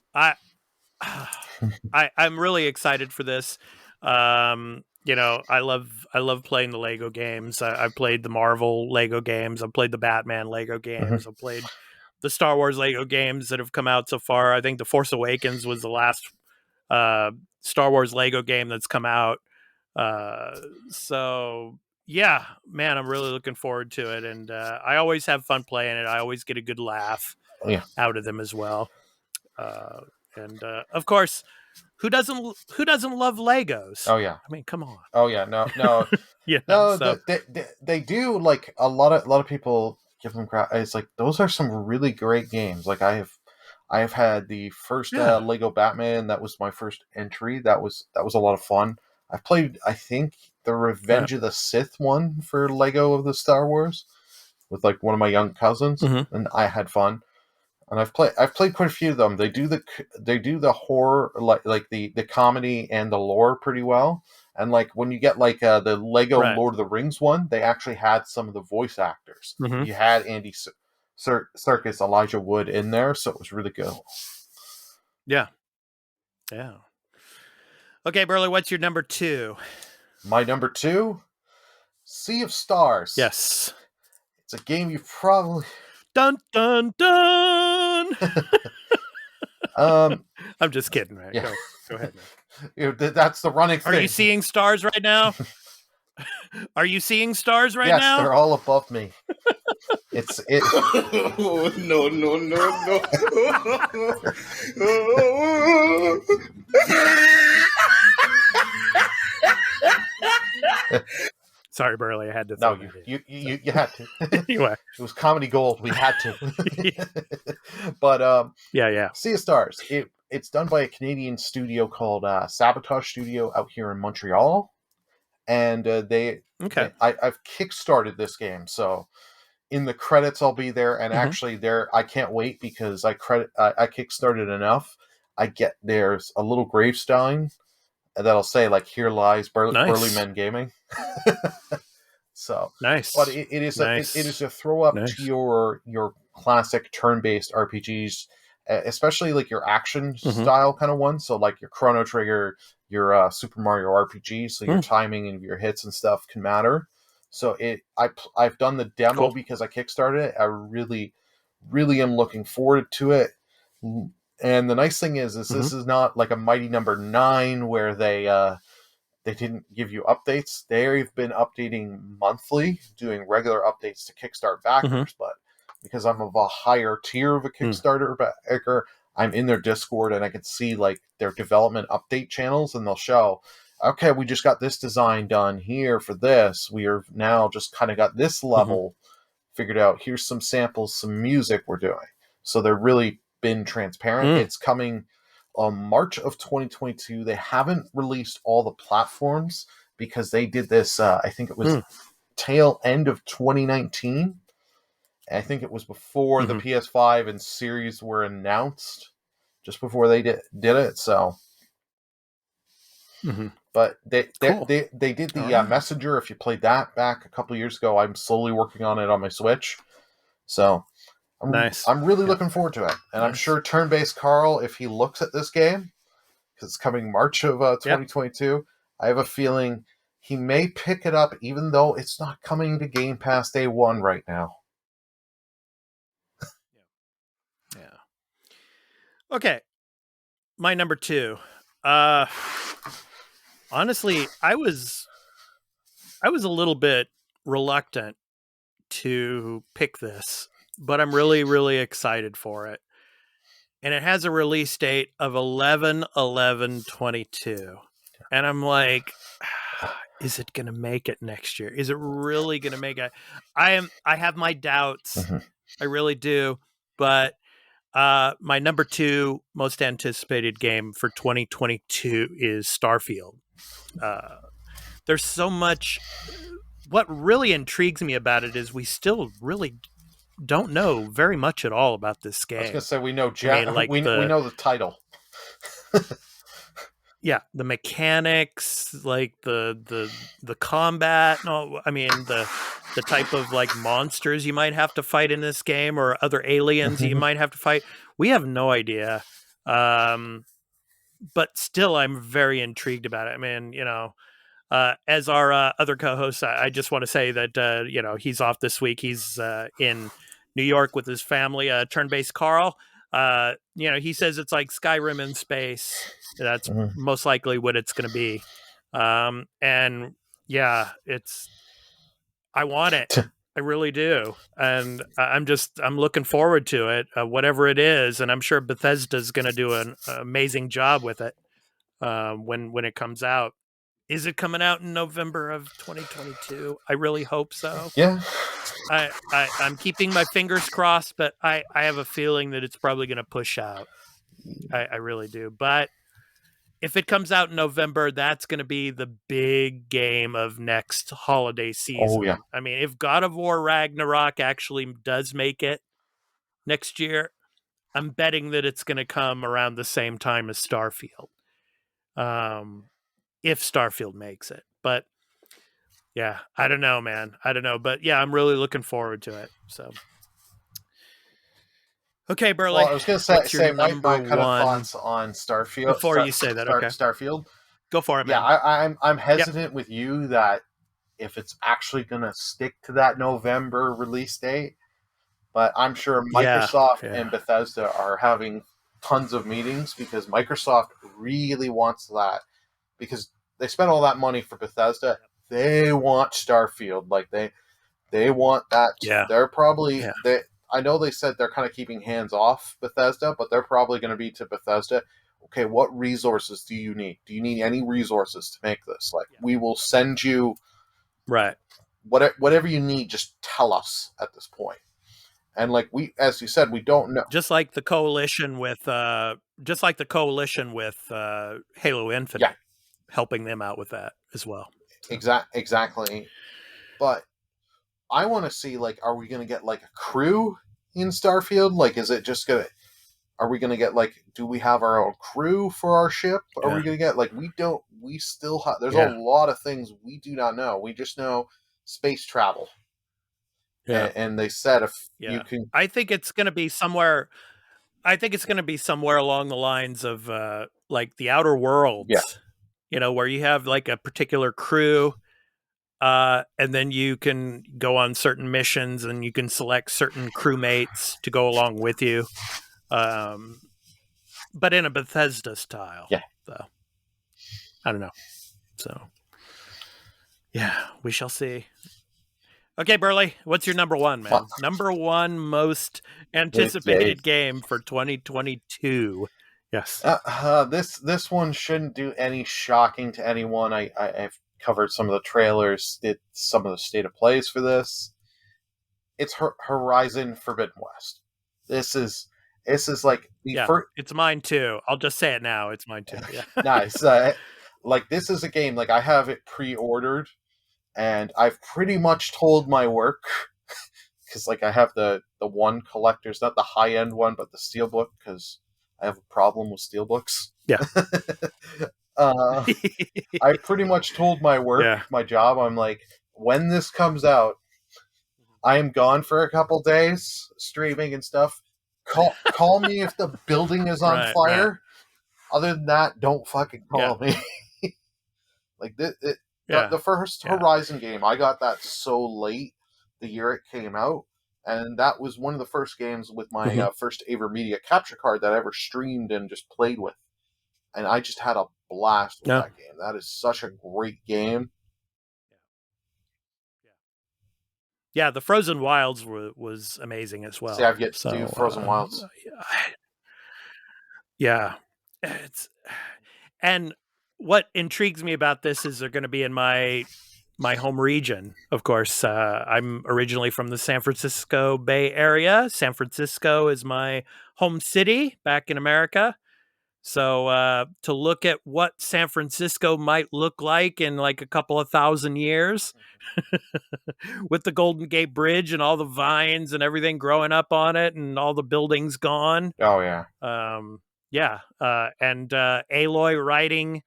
I'm really excited for this. I love playing the Lego games. I've played the Marvel Lego games. I've played the Batman Lego games. I've played the Star Wars Lego games that have come out so far. I think The Force Awakens was the last Star Wars Lego game that's come out. So yeah, man, I'm really looking forward to it. And I always have fun playing it. I always get a good laugh out of them as well. And of course, who doesn't love Legos? Oh yeah. I mean, come on. Oh yeah. No. So. They do, like a lot of people give them crap. It's like those are some really great games. Like I have had the first Lego Batman. That was my first entry. That was a lot of fun. I played, I think, the Revenge of the Sith one for Lego of the Star Wars with like one of my young cousins, and I had fun. And I've played quite a few of them. They do the horror, like the comedy and the lore pretty well. And like when you get like the Lego Lord of the Rings one, they actually had some of the voice actors. Mm-hmm. You had Andy Serkis, Elijah Wood in there, so it was really good. Yeah. Okay, Burly, what's your number 2? My number 2, Sea of Stars. Yes. It's a game you probably... Dun, dun, dun! I'm just kidding, right? Yeah. Go ahead, man. That's the running thing. Are you seeing stars right now? Are you seeing stars right now? Yes, they're all above me. It. Oh, no. Sorry, Burly, I had to. No, you had to. Anyway, it was comedy gold. We had to. But yeah. Sea of Stars. It's done by a Canadian studio called Sabotage Studio out here in Montreal, and I've kickstarted this game, so in the credits I'll be there, and actually there I can't wait because I kickstarted enough. There's a little gravestone that'll say like "Here lies BurlyMenGaming." So nice, but it is a throw up to your classic turn-based RPGs, especially like your action style kind of ones. So like your Chrono Trigger, your Super Mario RPG. So your timing and your hits and stuff can matter. So I've done the demo because I kickstarted it. I really, really am looking forward to it. And the nice thing is this is not like a Mighty Number 9 where they didn't give you updates. They've been updating monthly, doing regular updates to Kickstart backers. But because I'm of a higher tier of a Kickstarter backer, I'm in their Discord and I can see like their development update channels, and they'll show, okay, we just got this design done here for this. We are now just kind of got this level figured out. Here's some samples, some music we're doing. So they're really been transparent. It's coming March of 2022. They haven't released all the platforms because they did this, I think it was tail end of 2019. I think it was before the PS5 and Series were announced, just before they did it. So, but they did the Messenger. If you played that back a couple of years ago, I'm slowly working on it on my Switch. So I'm really looking forward to it, and I'm sure Turn-Based Carl, if he looks at this game, because it's coming March of 2022, I have a feeling he may pick it up, even though it's not coming to Game Pass Day 1 right now. Okay, my number 2. Honestly, I was a little bit reluctant to pick this, but I'm really, really excited for it. And it has a release date of 11/11/22. And I'm like, is it going to make it next year? Is it really going to make it? I have my doubts. I really do. But my number 2 most anticipated game for 2022 is Starfield. There's so much. What really intrigues me about it is we still really don't know very much at all about this game. I was going to say, we know we know the title. Yeah, the mechanics, like the combat. No, I mean the type of like monsters you might have to fight in this game, or other aliens you might have to fight. We have no idea. But still, I'm very intrigued about it. I mean, as our other co-host, I just want to say that he's off this week. He's in New York with his family. Turn-Based Carl. He says it's like Skyrim in space. That's most likely what it's going to be. And yeah, I want it. I really do. And I'm looking forward to it, whatever it is. And I'm sure Bethesda's going to do an amazing job with it when it comes out. Is it coming out in November of 2022? I really hope so. Yeah. I'm keeping my fingers crossed, but I have a feeling that it's probably going to push out. I really do. But if it comes out in November, that's going to be the big game of next holiday season. Oh, yeah. I mean, if God of War Ragnarok actually does make it next year, I'm betting that it's going to come around the same time as Starfield. If Starfield makes it. But yeah, I don't know, man. I don't know. But yeah, I'm really looking forward to it. So okay, Burly. Well, I was going to say my kind of thoughts on Starfield. Before you say that, okay. Starfield. Go for it, man. Yeah, I'm hesitant with you that if it's actually going to stick to that November release date. But I'm sure Microsoft and Bethesda are having tons of meetings because Microsoft really wants that because they spent all that money for Bethesda. They want Starfield. Like they want that. Yeah. They're probably I know they said they're kind of keeping hands off Bethesda, but they're probably going to be to Bethesda. Okay, what resources do you need? Do you need any resources to make this? Like we will send you whatever you need. Just tell us at this point. And like as you said, we don't know. Just like the coalition with Halo Infinite, helping them out with that as well. So. Exactly. But I want to see, like, are we going to get like a crew in Starfield? Like, is it just gonna? Are we going to get like? Do we have our own crew for our ship? Are we going to get like? We don't. We still have. There's a lot of things we do not know. We just know space travel. Yeah, and they said if you can, I think it's going to be somewhere. I think it's going to be somewhere along the lines of like the Outer Worlds. Yeah. You know, where you have like a particular crew, and then you can go on certain missions, and you can select certain crewmates to go along with you, but in a Bethesda style. Yeah. So I don't know. So yeah, we shall see. Okay, Burly, what's your number one, man? Number one most anticipated game for 2022. Yes. This one shouldn't do any shocking to anyone. I've covered some of the trailers, did some of the state of plays for this. It's Horizon Forbidden West. This is like the first. It's mine too. I'll just say it now. It's mine too. Yeah. Nice. Like this is a game. Like I have it pre-ordered. And I've pretty much told my work, because like I have the one collector's, not the high-end one, but the Steelbook, because I have a problem with Steelbooks. Yeah. I pretty much told my work, my job, I'm like, when this comes out, I am gone for a couple days, streaming and stuff. Call me if the building is on fire. Right. Other than that, don't fucking call me. Like this. The first Horizon game, I got that so late the year it came out, and that was one of the first games with my first AverMedia capture card that I ever streamed and just played with, and I just had a blast with that game. That is such a great game. Yeah, the Frozen Wilds was amazing as well. See, I've yet to do Frozen Wilds. Yeah, and what intrigues me about this is they're going to be in my home region. Of course, I'm originally from the San Francisco Bay Area. San Francisco is my home city back in America. So to look at what San Francisco might look like in like a couple of thousand years with the Golden Gate Bridge and all the vines and everything growing up on it and all the buildings gone. Oh, yeah. And Aloy riding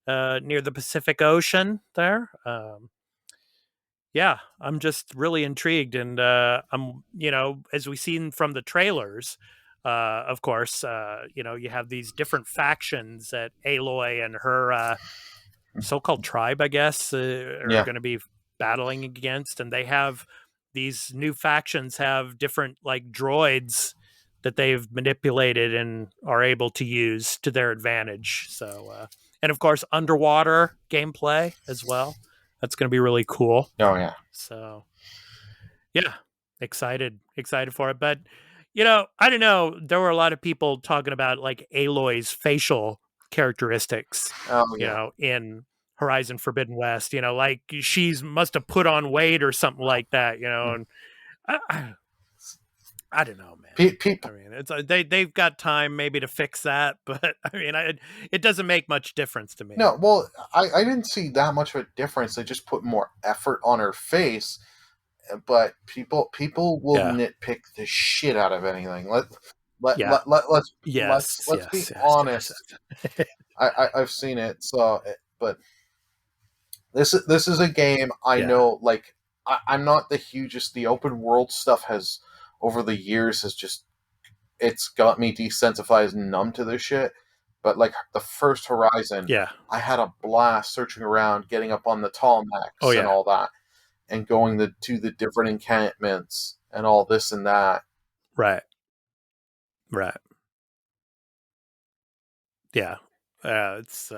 near the Pacific Ocean there. I'm just really intrigued. And I'm, as we've seen from the trailers, of course, you have these different factions that Aloy and her so-called tribe, I guess, are going to be battling against. And they have these new factions have different like droids that they've manipulated and are able to use to their advantage. So, and of course, underwater gameplay as well. That's going to be really cool. Oh, yeah. So, yeah, excited for it. But, I don't know. There were a lot of people talking about like Aloy's facial characteristics, in Horizon Forbidden West, like she's must have put on weight or something like that, and I don't know, man. People. I mean, it's they've got time maybe to fix that, but I mean, it doesn't make much difference to me. No, well, I didn't see that much of a difference. They just put more effort on her face, but people will nitpick the shit out of anything. Yeah. Let's Yes. be Yes. honest. I've seen it, but this is a game I know. Like I'm not the hugest. The open world stuff has over the years it's got me desensitized and numb to this shit. But like the first Horizon, I had a blast searching around, getting up on the tall max and all that, and going to the different encampments and all this and that. Right. Yeah. It's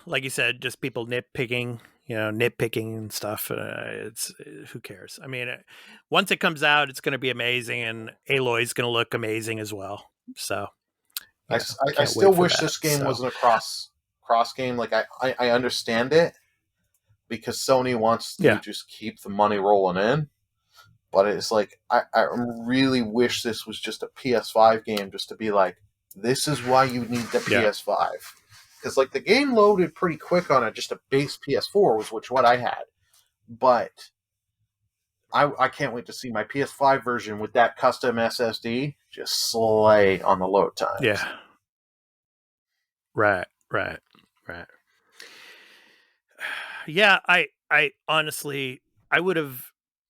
like you said, just people nitpicking and stuff. It's who cares? I mean, once it comes out, it's going to be amazing, and Aloy's going to look amazing as well. So, I still wish this game wasn't a cross game. Like I understand it because Sony wants to just keep the money rolling in, but it's like I really wish this was just a PS5 game, just to be like, this is why you need the PS5. Because like the game loaded pretty quick on just a base PS4, which what I had, but I can't wait to see my PS5 version with that custom SSD just slay on the load times. Yeah. Right. Yeah, I honestly,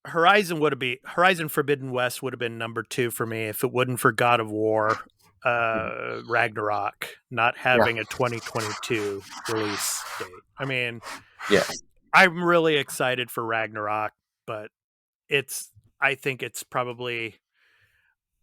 Horizon Forbidden West would have been number 2 for me if it wouldn't for God of War, Ragnarok not having a 2022 release date. I mean, I'm really excited for Ragnarok, but I think it's probably,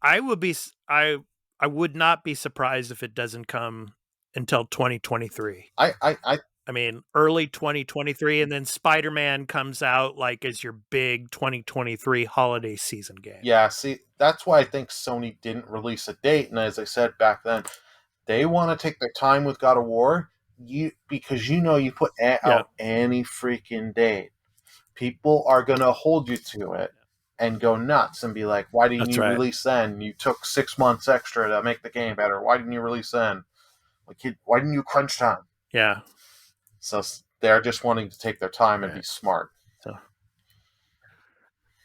I would not be surprised if it doesn't come until 2023. I mean, early 2023, and then Spider-Man comes out like as your big 2023 holiday season game. Yeah, see, that's why I think Sony didn't release a date. And as I said back then, they want to take their time with God of War, because you put out any freaking date, people are going to hold you to it and go nuts and be like, why didn't you release then? You took 6 months extra to make the game better. Why didn't you release then? Like, why didn't you crunch time? Yeah. So they're just wanting to take their time and be smart. So,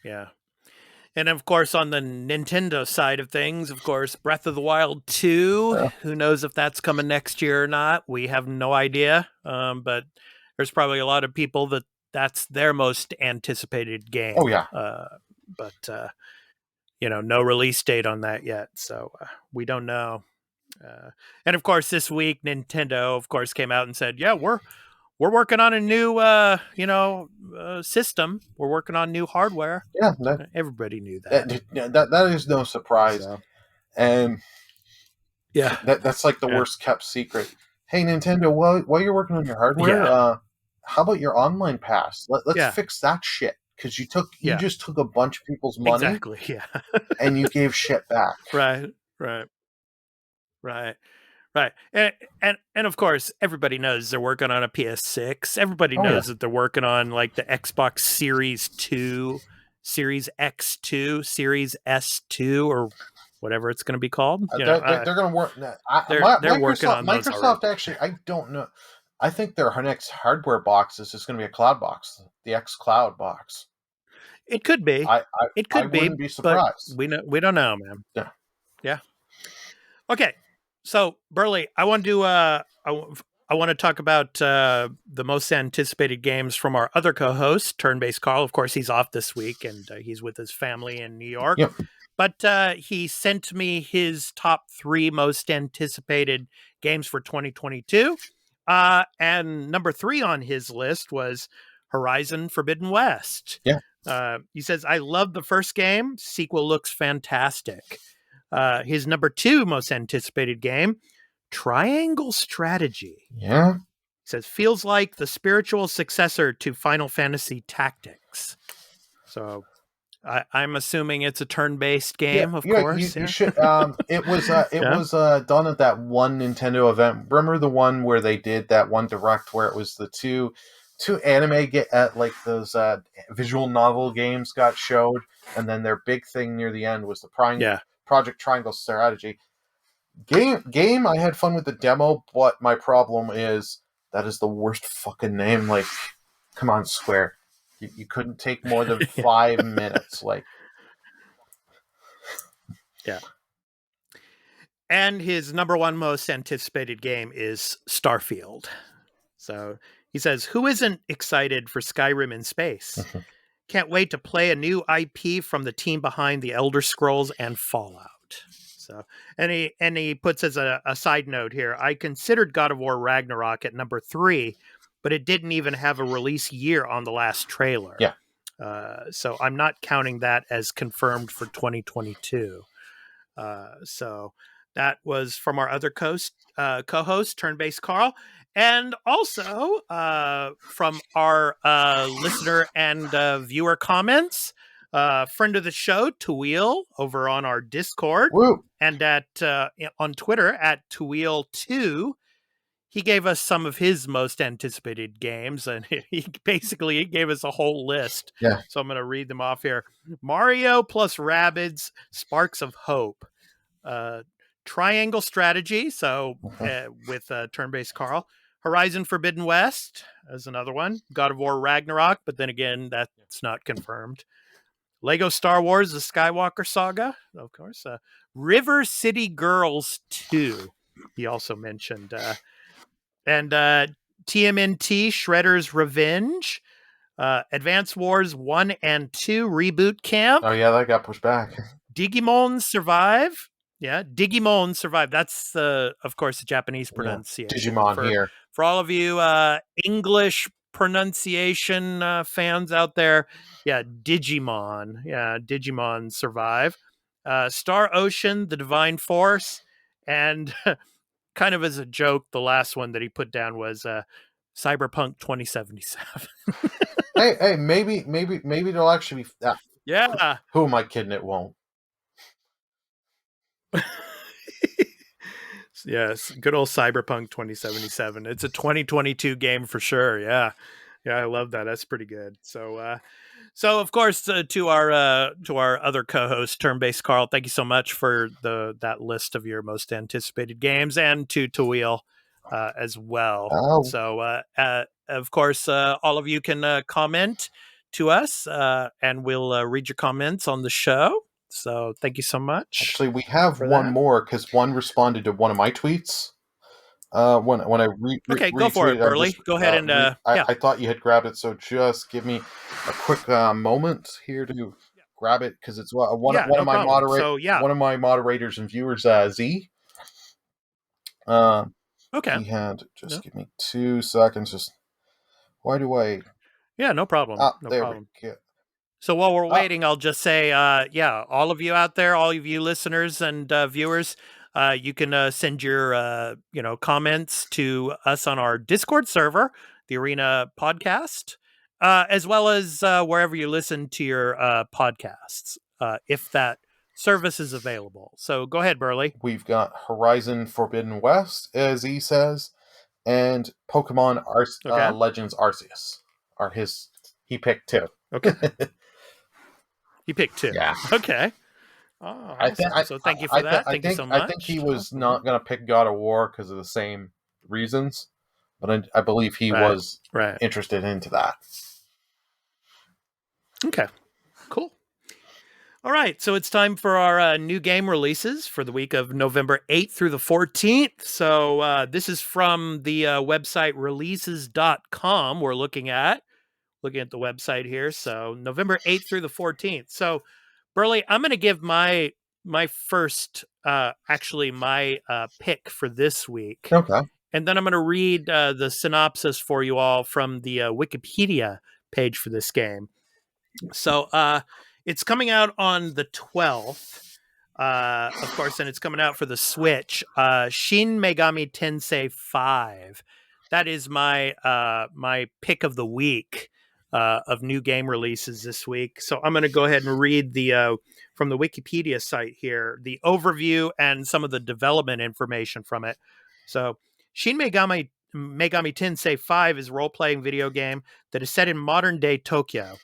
yeah. And of course, on the Nintendo side of things, of course, Breath of the Wild 2, who knows if that's coming next year or not? We have no idea. But there's probably a lot of people that's their most anticipated game. Oh, yeah. But no release date on that yet. So we don't know. And of course, this week, Nintendo, of course, came out and said, yeah, we're working on a new, system. We're working on new hardware. Yeah. Everybody knew that. That is no surprise. So. And yeah, that's like the worst kept secret. Hey, Nintendo, while you're working on your hardware, how about your online pass? Let's fix that shit. Because you just took a bunch of people's money. Exactly, yeah. And you gave shit back. Right. And of course, everybody knows they're working on a PS6. Everybody knows that they're working on like the Xbox Series 2, Series X2, Series S2, or whatever it's going to be called. They're going to work. They're working on those Microsoft already. Actually, I don't know. I think their next hardware box is just going to be a cloud box, the X Cloud box. It could be. It could be. Wouldn't be surprised. But we don't know, man. Yeah. Okay. So, Burly, I want to talk about the most anticipated games from our other co-host, Turn-Based Carl. Of course, he's off this week, and he's with his family in New York. Yep. But he sent me his top 3 most anticipated games for 2022. And number 3 on his list was Horizon Forbidden West. Yeah. He says, I love the first game. Sequel looks fantastic. His number 2 most anticipated game, Triangle Strategy. Yeah. He says, feels like the spiritual successor to Final Fantasy Tactics. So I'm assuming it's a turn-based game, of course. You should. It was done at that one Nintendo event. Remember the one where they did that one direct where it was the two anime like those visual novel games got showed, and then their big thing near the end was the Project Triangle Strategy game. I had fun with the demo, but my problem is that is the worst fucking name. Like, come on, Square. You couldn't take more than 5 minutes. Like, yeah. And his number one most anticipated game is Starfield. So he says, who isn't excited for Skyrim in space? Can't wait to play a new IP from the team behind The Elder Scrolls and Fallout. So, and he puts as a side note here, I considered God of War Ragnarok at number 3, but it didn't even have a release year on the last trailer. Yeah. So I'm not counting that as confirmed for 2022. So that was from our other co-host, Turn-Based Carl. And also from our listener and viewer comments, friend of the show, Tuweel, over on our Discord. Woo. And on Twitter at Tuweel2. He gave us some of his most anticipated games, and he gave us a whole list. Yeah. So I'm going to read them off here. Mario plus Rabbids, Sparks of Hope. Triangle Strategy, so with Turn-Based Carl. Horizon Forbidden West is another one. God of War Ragnarok, but then again, that's not confirmed. Lego Star Wars, The Skywalker Saga, of course. River City Girls 2, he also mentioned. And TMNT, Shredder's Revenge. Advance Wars 1 and 2, Reboot Camp. Oh, yeah, that got pushed back. Digimon Survive. Yeah, Digimon Survive. That's, of course, the Japanese pronunciation. Digimon here. For all of you English pronunciation fans out there, yeah, Digimon. Yeah, Digimon Survive. Star Ocean, The Divine Force. And kind of as a joke, the last one that he put down was Cyberpunk 2077. hey, maybe there'll actually be... Yeah. Who am I kidding? It won't. Yes, good old Cyberpunk 2077. It's a 2022 game for sure. Yeah, I love that. That's pretty good. So of course, to our other co-host, Turn-Based Carl, thank you so much for that list of your most anticipated games, and to Tuweel as well. Oh. So of course, all of you can comment to us, and we'll read your comments on the show. So thank you so much. Actually, we have one more because one responded to one of my tweets. When I okay, go for it, Burly. Go ahead and I thought you had grabbed it, so just give me a quick moment here to grab it because it's one of my moderators. So, one of my moderators and viewers, Z. Okay. He had give me 2 seconds. Just why do I? Yeah, no problem. No problem. We go. So while we're waiting, I'll just say, all of you out there, all of you listeners and viewers, you can send your, comments to us on our Discord server, the Arena Podcast, as well as wherever you listen to your podcasts, if that service is available. So go ahead, Burly. We've got Horizon Forbidden West, as he says, and Pokemon Legends Arceus are he picked 2. Okay. He picked 2. Yeah. Okay. Oh, awesome. So thank you for that. Thank you so much. I think he was not going to pick God of War because of the same reasons, but I believe he was interested into that. Okay. Cool. All right. So it's time for our new game releases for the week of November 8th through the 14th. So this is from the website releases.com we're looking at the website here. So November 8th through the 14th. So Burly, I'm going to give my first, my pick for this week. Okay. And then I'm going to read the synopsis for you all from the Wikipedia page for this game. So it's coming out on the 12th, of course, and it's coming out for the Switch. Shin Megami Tensei 5. That is my pick of the week. Of new game releases this week. So I'm going to go ahead and read from the Wikipedia site here, the overview and some of the development information from it. So Shin Megami Tensei 5 is a role-playing video game that is set in modern-day Tokyo.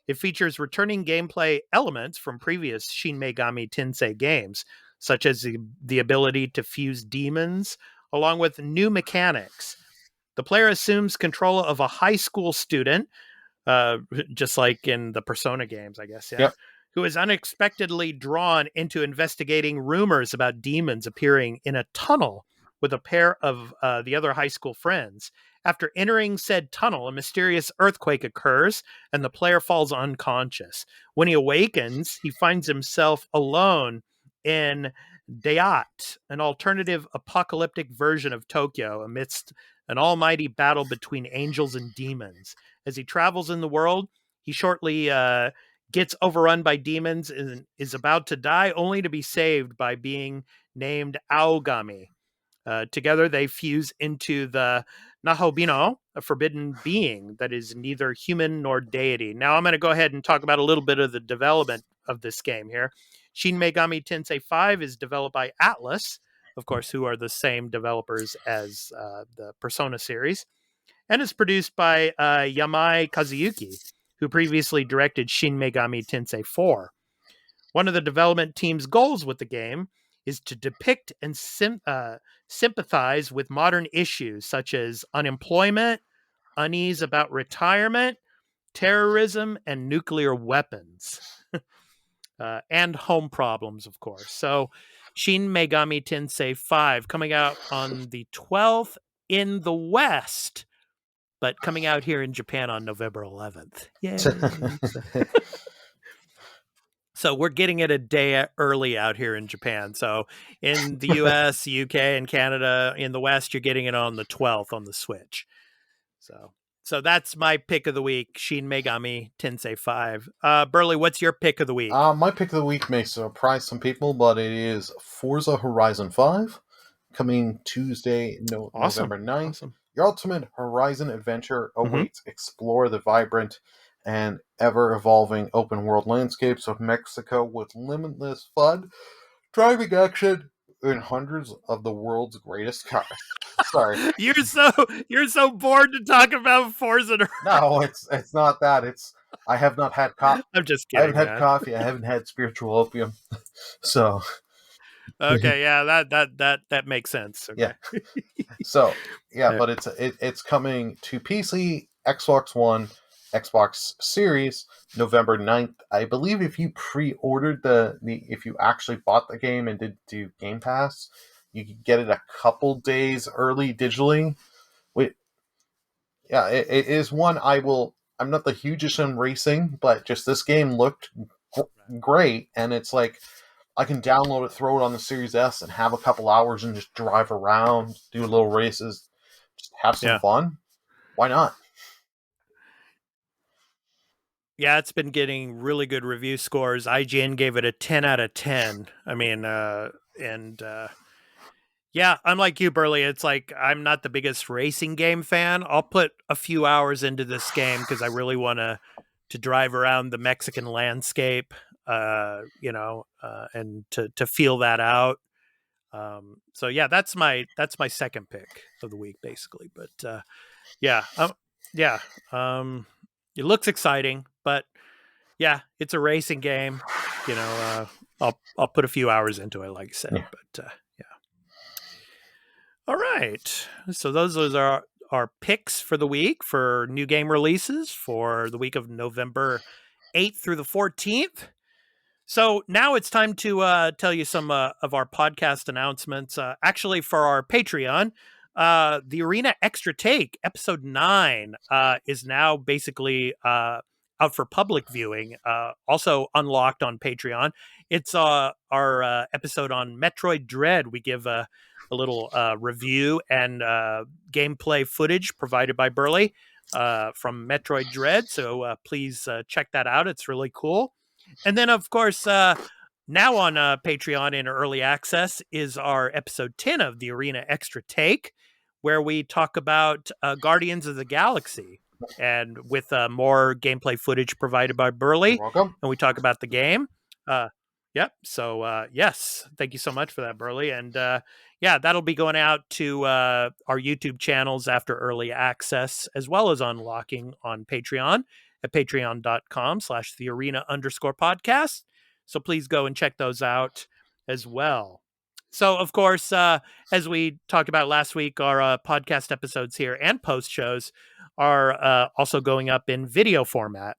It features returning gameplay elements from previous Shin Megami Tensei games, such as the ability to fuse demons, along with new mechanics. The player assumes control of a high school student, just like in the Persona games, I guess, Yep. who is unexpectedly drawn into investigating rumors about demons appearing in a tunnel with a pair of the other high school friends. After entering said tunnel, a mysterious earthquake occurs and the player falls unconscious. When he awakens, he finds himself alone in Dayat, an alternative apocalyptic version of Tokyo, amidst an almighty battle between angels and demons. As he travels in the world, he shortly gets overrun by demons and is about to die, only to be saved by being named Aogami. Together, they fuse into the Nahobino, a forbidden being that is neither human nor deity. Now, I'm going to go ahead and talk about a little bit of the development of this game here. Shin Megami Tensei 5 is developed by Atlus, of course, who are the same developers as the Persona series, and is produced by Yamai Kazuyuki, who previously directed Shin Megami Tensei 4. One of the development team's goals with the game is to depict and sympathize with modern issues such as unemployment, unease about retirement, terrorism, and nuclear weapons, and home problems, of course. So Shin Megami Tensei 5 coming out on the 12th in the West, but coming out here in Japan on November 11th. Yay! So we're getting it a day early out here in Japan. So in the US, UK, and Canada, in the West, you're getting it on the 12th on the Switch. So that's my pick of the week, Shin Megami Tensei 5. Burly, what's your pick of the week? My pick of the week may surprise some people, but it is Forza Horizon 5, coming Tuesday, November 9th. Awesome. Your ultimate Horizon adventure awaits. Explore the vibrant and ever-evolving open-world landscapes of Mexico with limitless fun, driving action, and hundreds of the world's greatest cars. Sorry. You're so bored to talk about Forza. No, it's not that. I have not had coffee. I'm just I kidding. haven't had coffee. I haven't had spiritual opium. So okay, yeah, that makes sense. Okay. Yeah. So yeah, but it's coming to PC, Xbox One, Xbox Series, November 9th. I believe if you pre-ordered if you actually bought the game and did do Game Pass, you could get it a couple days early digitally. It is one I'm not the hugest in racing, but just this game looked great, and it's like I can download it, throw it on the Series S, and have a couple hours and just drive around, do little races, just have some fun. Why not? Yeah, it's been getting really good review scores. IGN gave it a 10 out of 10. I mean, yeah, I'm like you, Burly. It's like I'm not the biggest racing game fan. I'll put a few hours into this game because I really want to drive around the Mexican landscape, and to feel that out. So yeah, that's my second pick of the week, basically. But it looks exciting, but yeah, it's a racing game. I'll put a few hours into it, like I said. Yeah. But yeah. All right. So those are our picks for the week for new game releases for the week of November 8th through the 14th. So now it's time to tell you some of our podcast announcements. Actually, for our Patreon, the Arena Extra Take, episode 9, is now basically out for public viewing, also unlocked on Patreon. It's our episode on Metroid Dread. We give a little review and gameplay footage provided by Burly from Metroid Dread. So please check that out. It's really cool. And then, of course, now on Patreon in early access is our episode 10 of the Arena Extra Take, where we talk about Guardians of the Galaxy, and with more gameplay footage provided by Burly. You're welcome. And we talk about the game. Yep. So, yes, thank you so much for that, Burly. And yeah, that'll be going out to our YouTube channels after early access, as well as unlocking on Patreon at patreon.com/thearena_podcast. So please go and check those out as well. So, of course, as we talked about last week, our podcast episodes here and post shows are also going up in video format.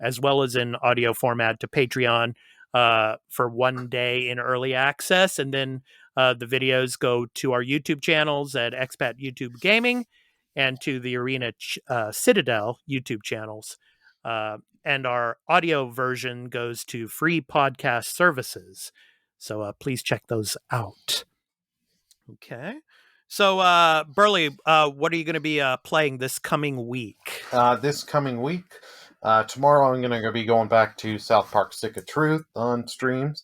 as well as in audio format to Patreon for 1 day in early access. And then the videos go to our YouTube channels at Expat YouTube Gaming and to the Arena Citadel YouTube channels. And our audio version goes to free podcast services. So please check those out. Okay. So, Burly, what are you going to be playing this coming week? This coming week, tomorrow I'm going to be going back to South Park Stick of Truth on streams.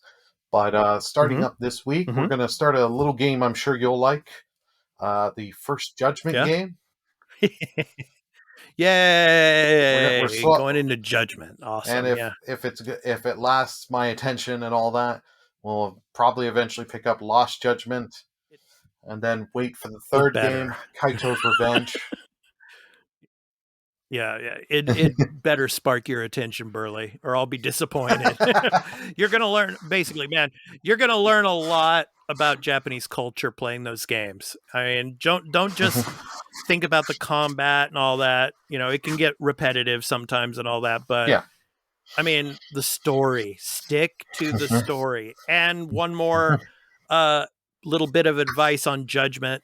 But starting up this week, we're going to start a little game I'm sure you'll like. The First Judgment game. Yay! We're going into Judgment. Awesome. And if it lasts my attention and all that, we'll probably eventually pick up Lost Judgment, and then wait for the third game, Kaito's Revenge. Yeah. It better spark your attention, Burly, or I'll be disappointed. You're gonna learn, basically, man. You're gonna learn a lot about Japanese culture playing those games. I mean, don't just think about the combat and all that. It can get repetitive sometimes and all that, but yeah. I mean, the story. Stick to the story. And one more little bit of advice on Judgment: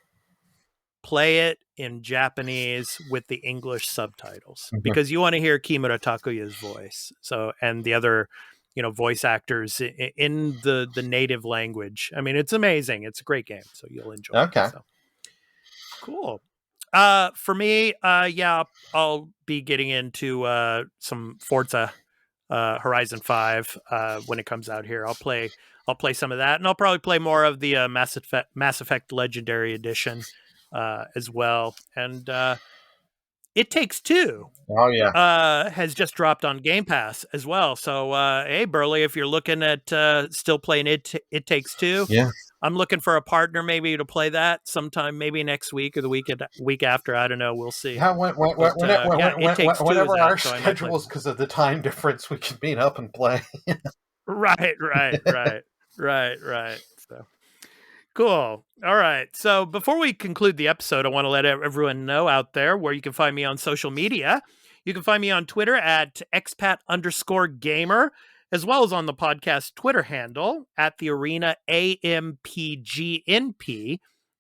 play it in Japanese with the English subtitles, because you want to hear Kimura Takuya's voice. So, and the other, voice actors in the native language. I mean, it's amazing. It's a great game, so you'll enjoy it. So. Cool. For me, I'll be getting into some Forza Horizon 5 when it comes out here. I'll play some of that, and I'll probably play more of the Mass Effect Legendary Edition as well. And It Takes Two. Oh yeah, has just dropped on Game Pass as well. So hey, Burly, if you're looking at still playing It Takes Two, yeah, I'm looking for a partner maybe to play that sometime, maybe next week or the week after. I don't know. We'll see. Whenever our schedules, because of the time difference, we can meet up and play. Right. So cool. All right. So before we conclude the episode, I want to let everyone know out there where you can find me on social media. You can find me on Twitter at expat_gamer, as well as on the podcast Twitter handle at the Arena AMPGNP.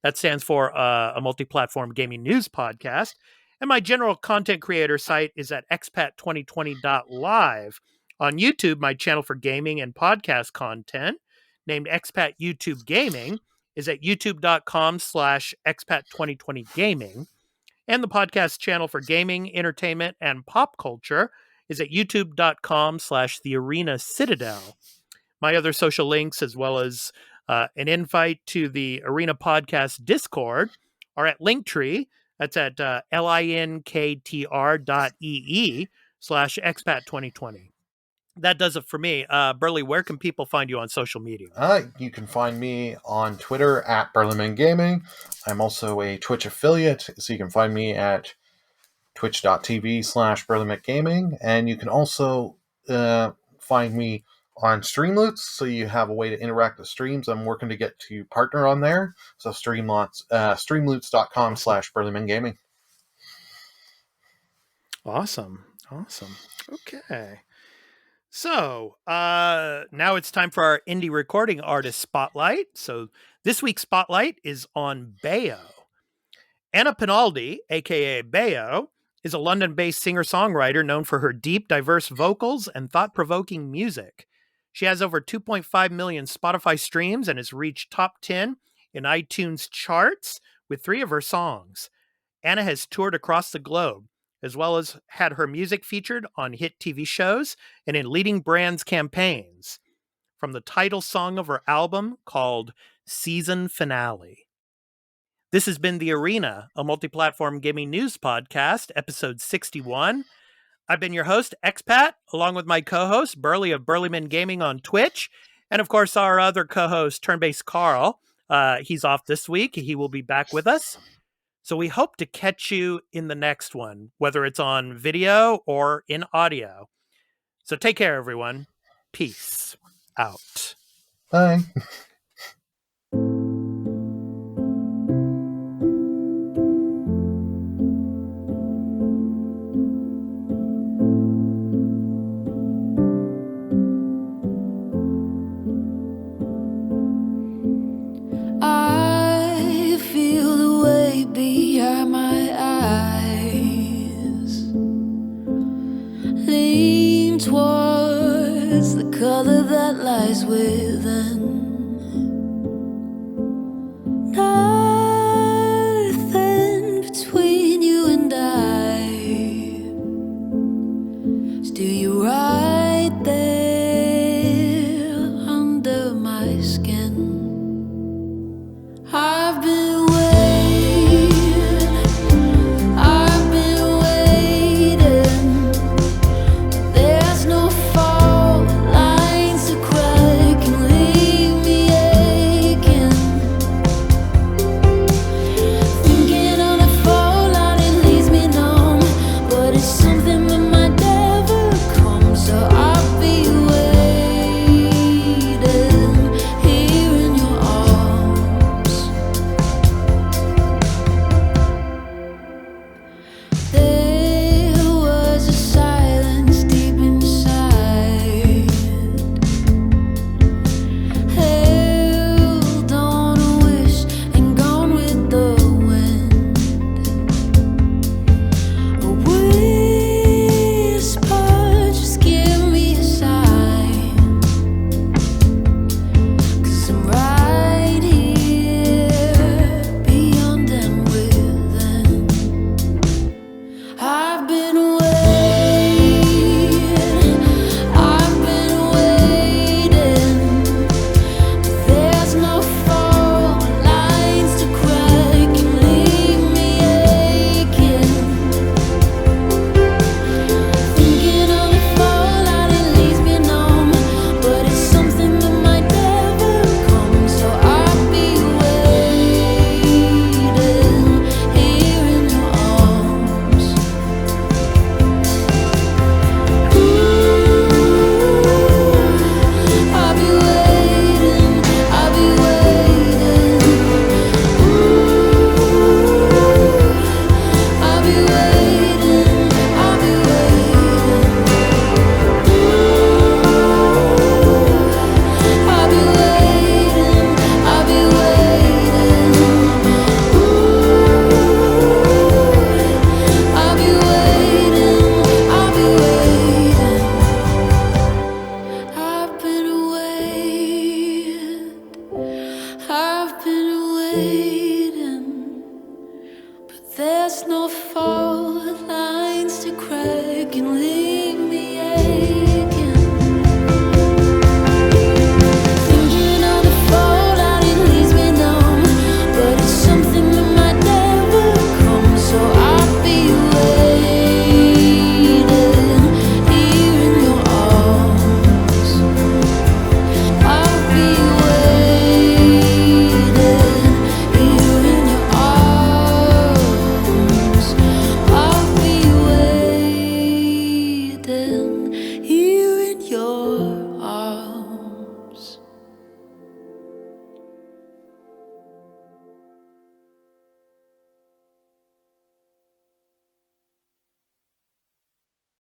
That stands for a multi-platform gaming news podcast. And my general content creator site is at expat2020.live. On YouTube, my channel for gaming and podcast content, named Expat YouTube Gaming, is at youtube.com/expat2020gaming. And the podcast channel for gaming, entertainment, and pop culture is at youtube.com/thearenacitadel. My other social links, as well as an invite to the Arena Podcast Discord, are at Linktree. That's at linktr.ee/expat2020. That does it for me. Burly, where can people find you on social media? You can find me on Twitter at BurlyMenGaming. I'm also a Twitch affiliate, so you can find me at twitch.tv/BurlyMenGaming. And you can also find me on Streamloots, so you have a way to interact with streams. I'm working to get to partner on there. So streamloots.com/BurlyMenGaming. Awesome. Okay. So now it's time for our indie recording artist spotlight. So this week's spotlight is on Bayo. Anna Pinaldi, aka Bayo, is a London-based singer-songwriter known for her deep, diverse vocals and thought-provoking music. She has over 2.5 million Spotify streams and has reached top 10 in iTunes charts with 3 of her songs. Anna has toured across the globe, as well as had her music featured on hit TV shows and in leading brands' campaigns. From the title song of her album called Season Finale. This has been The Arena, a multi-platform gaming news podcast, episode 61. I've been your host, Expat, along with my co-host, Burly of BurlyMenGaming on Twitch, and of course our other co-host, Turn-Based Carl. He's off this week. He will be back with us. So we hope to catch you in the next one, whether it's on video or in audio. So take care, everyone. Peace out. Bye. lies within. Nothing between you and I. Still you right there under my skin. I've been waiting, I've been waiting. There's no fault lines to crack and leave me aching. Thinking on a fault line, it leaves me numb, but it's something that might never come. So I'll be waiting here in your arms. There was a silence deep inside, held on a wish and gone with the wind. A whisper, just give me a sign, 'cause I'm right here, beyond and within. I've been waiting, I've been waiting. There's no fault lines to crack and leave me aching. Thinking on the fault line, it leaves me numb, but it's something that might never come. So I'll be waiting here in your arms. I'll be waiting, I'll be waiting. I'll be waiting, I'll be waiting. I'll be waiting, I'll be waiting. I'll be waiting, I'll be waiting. I've been waiting, I've been waiting.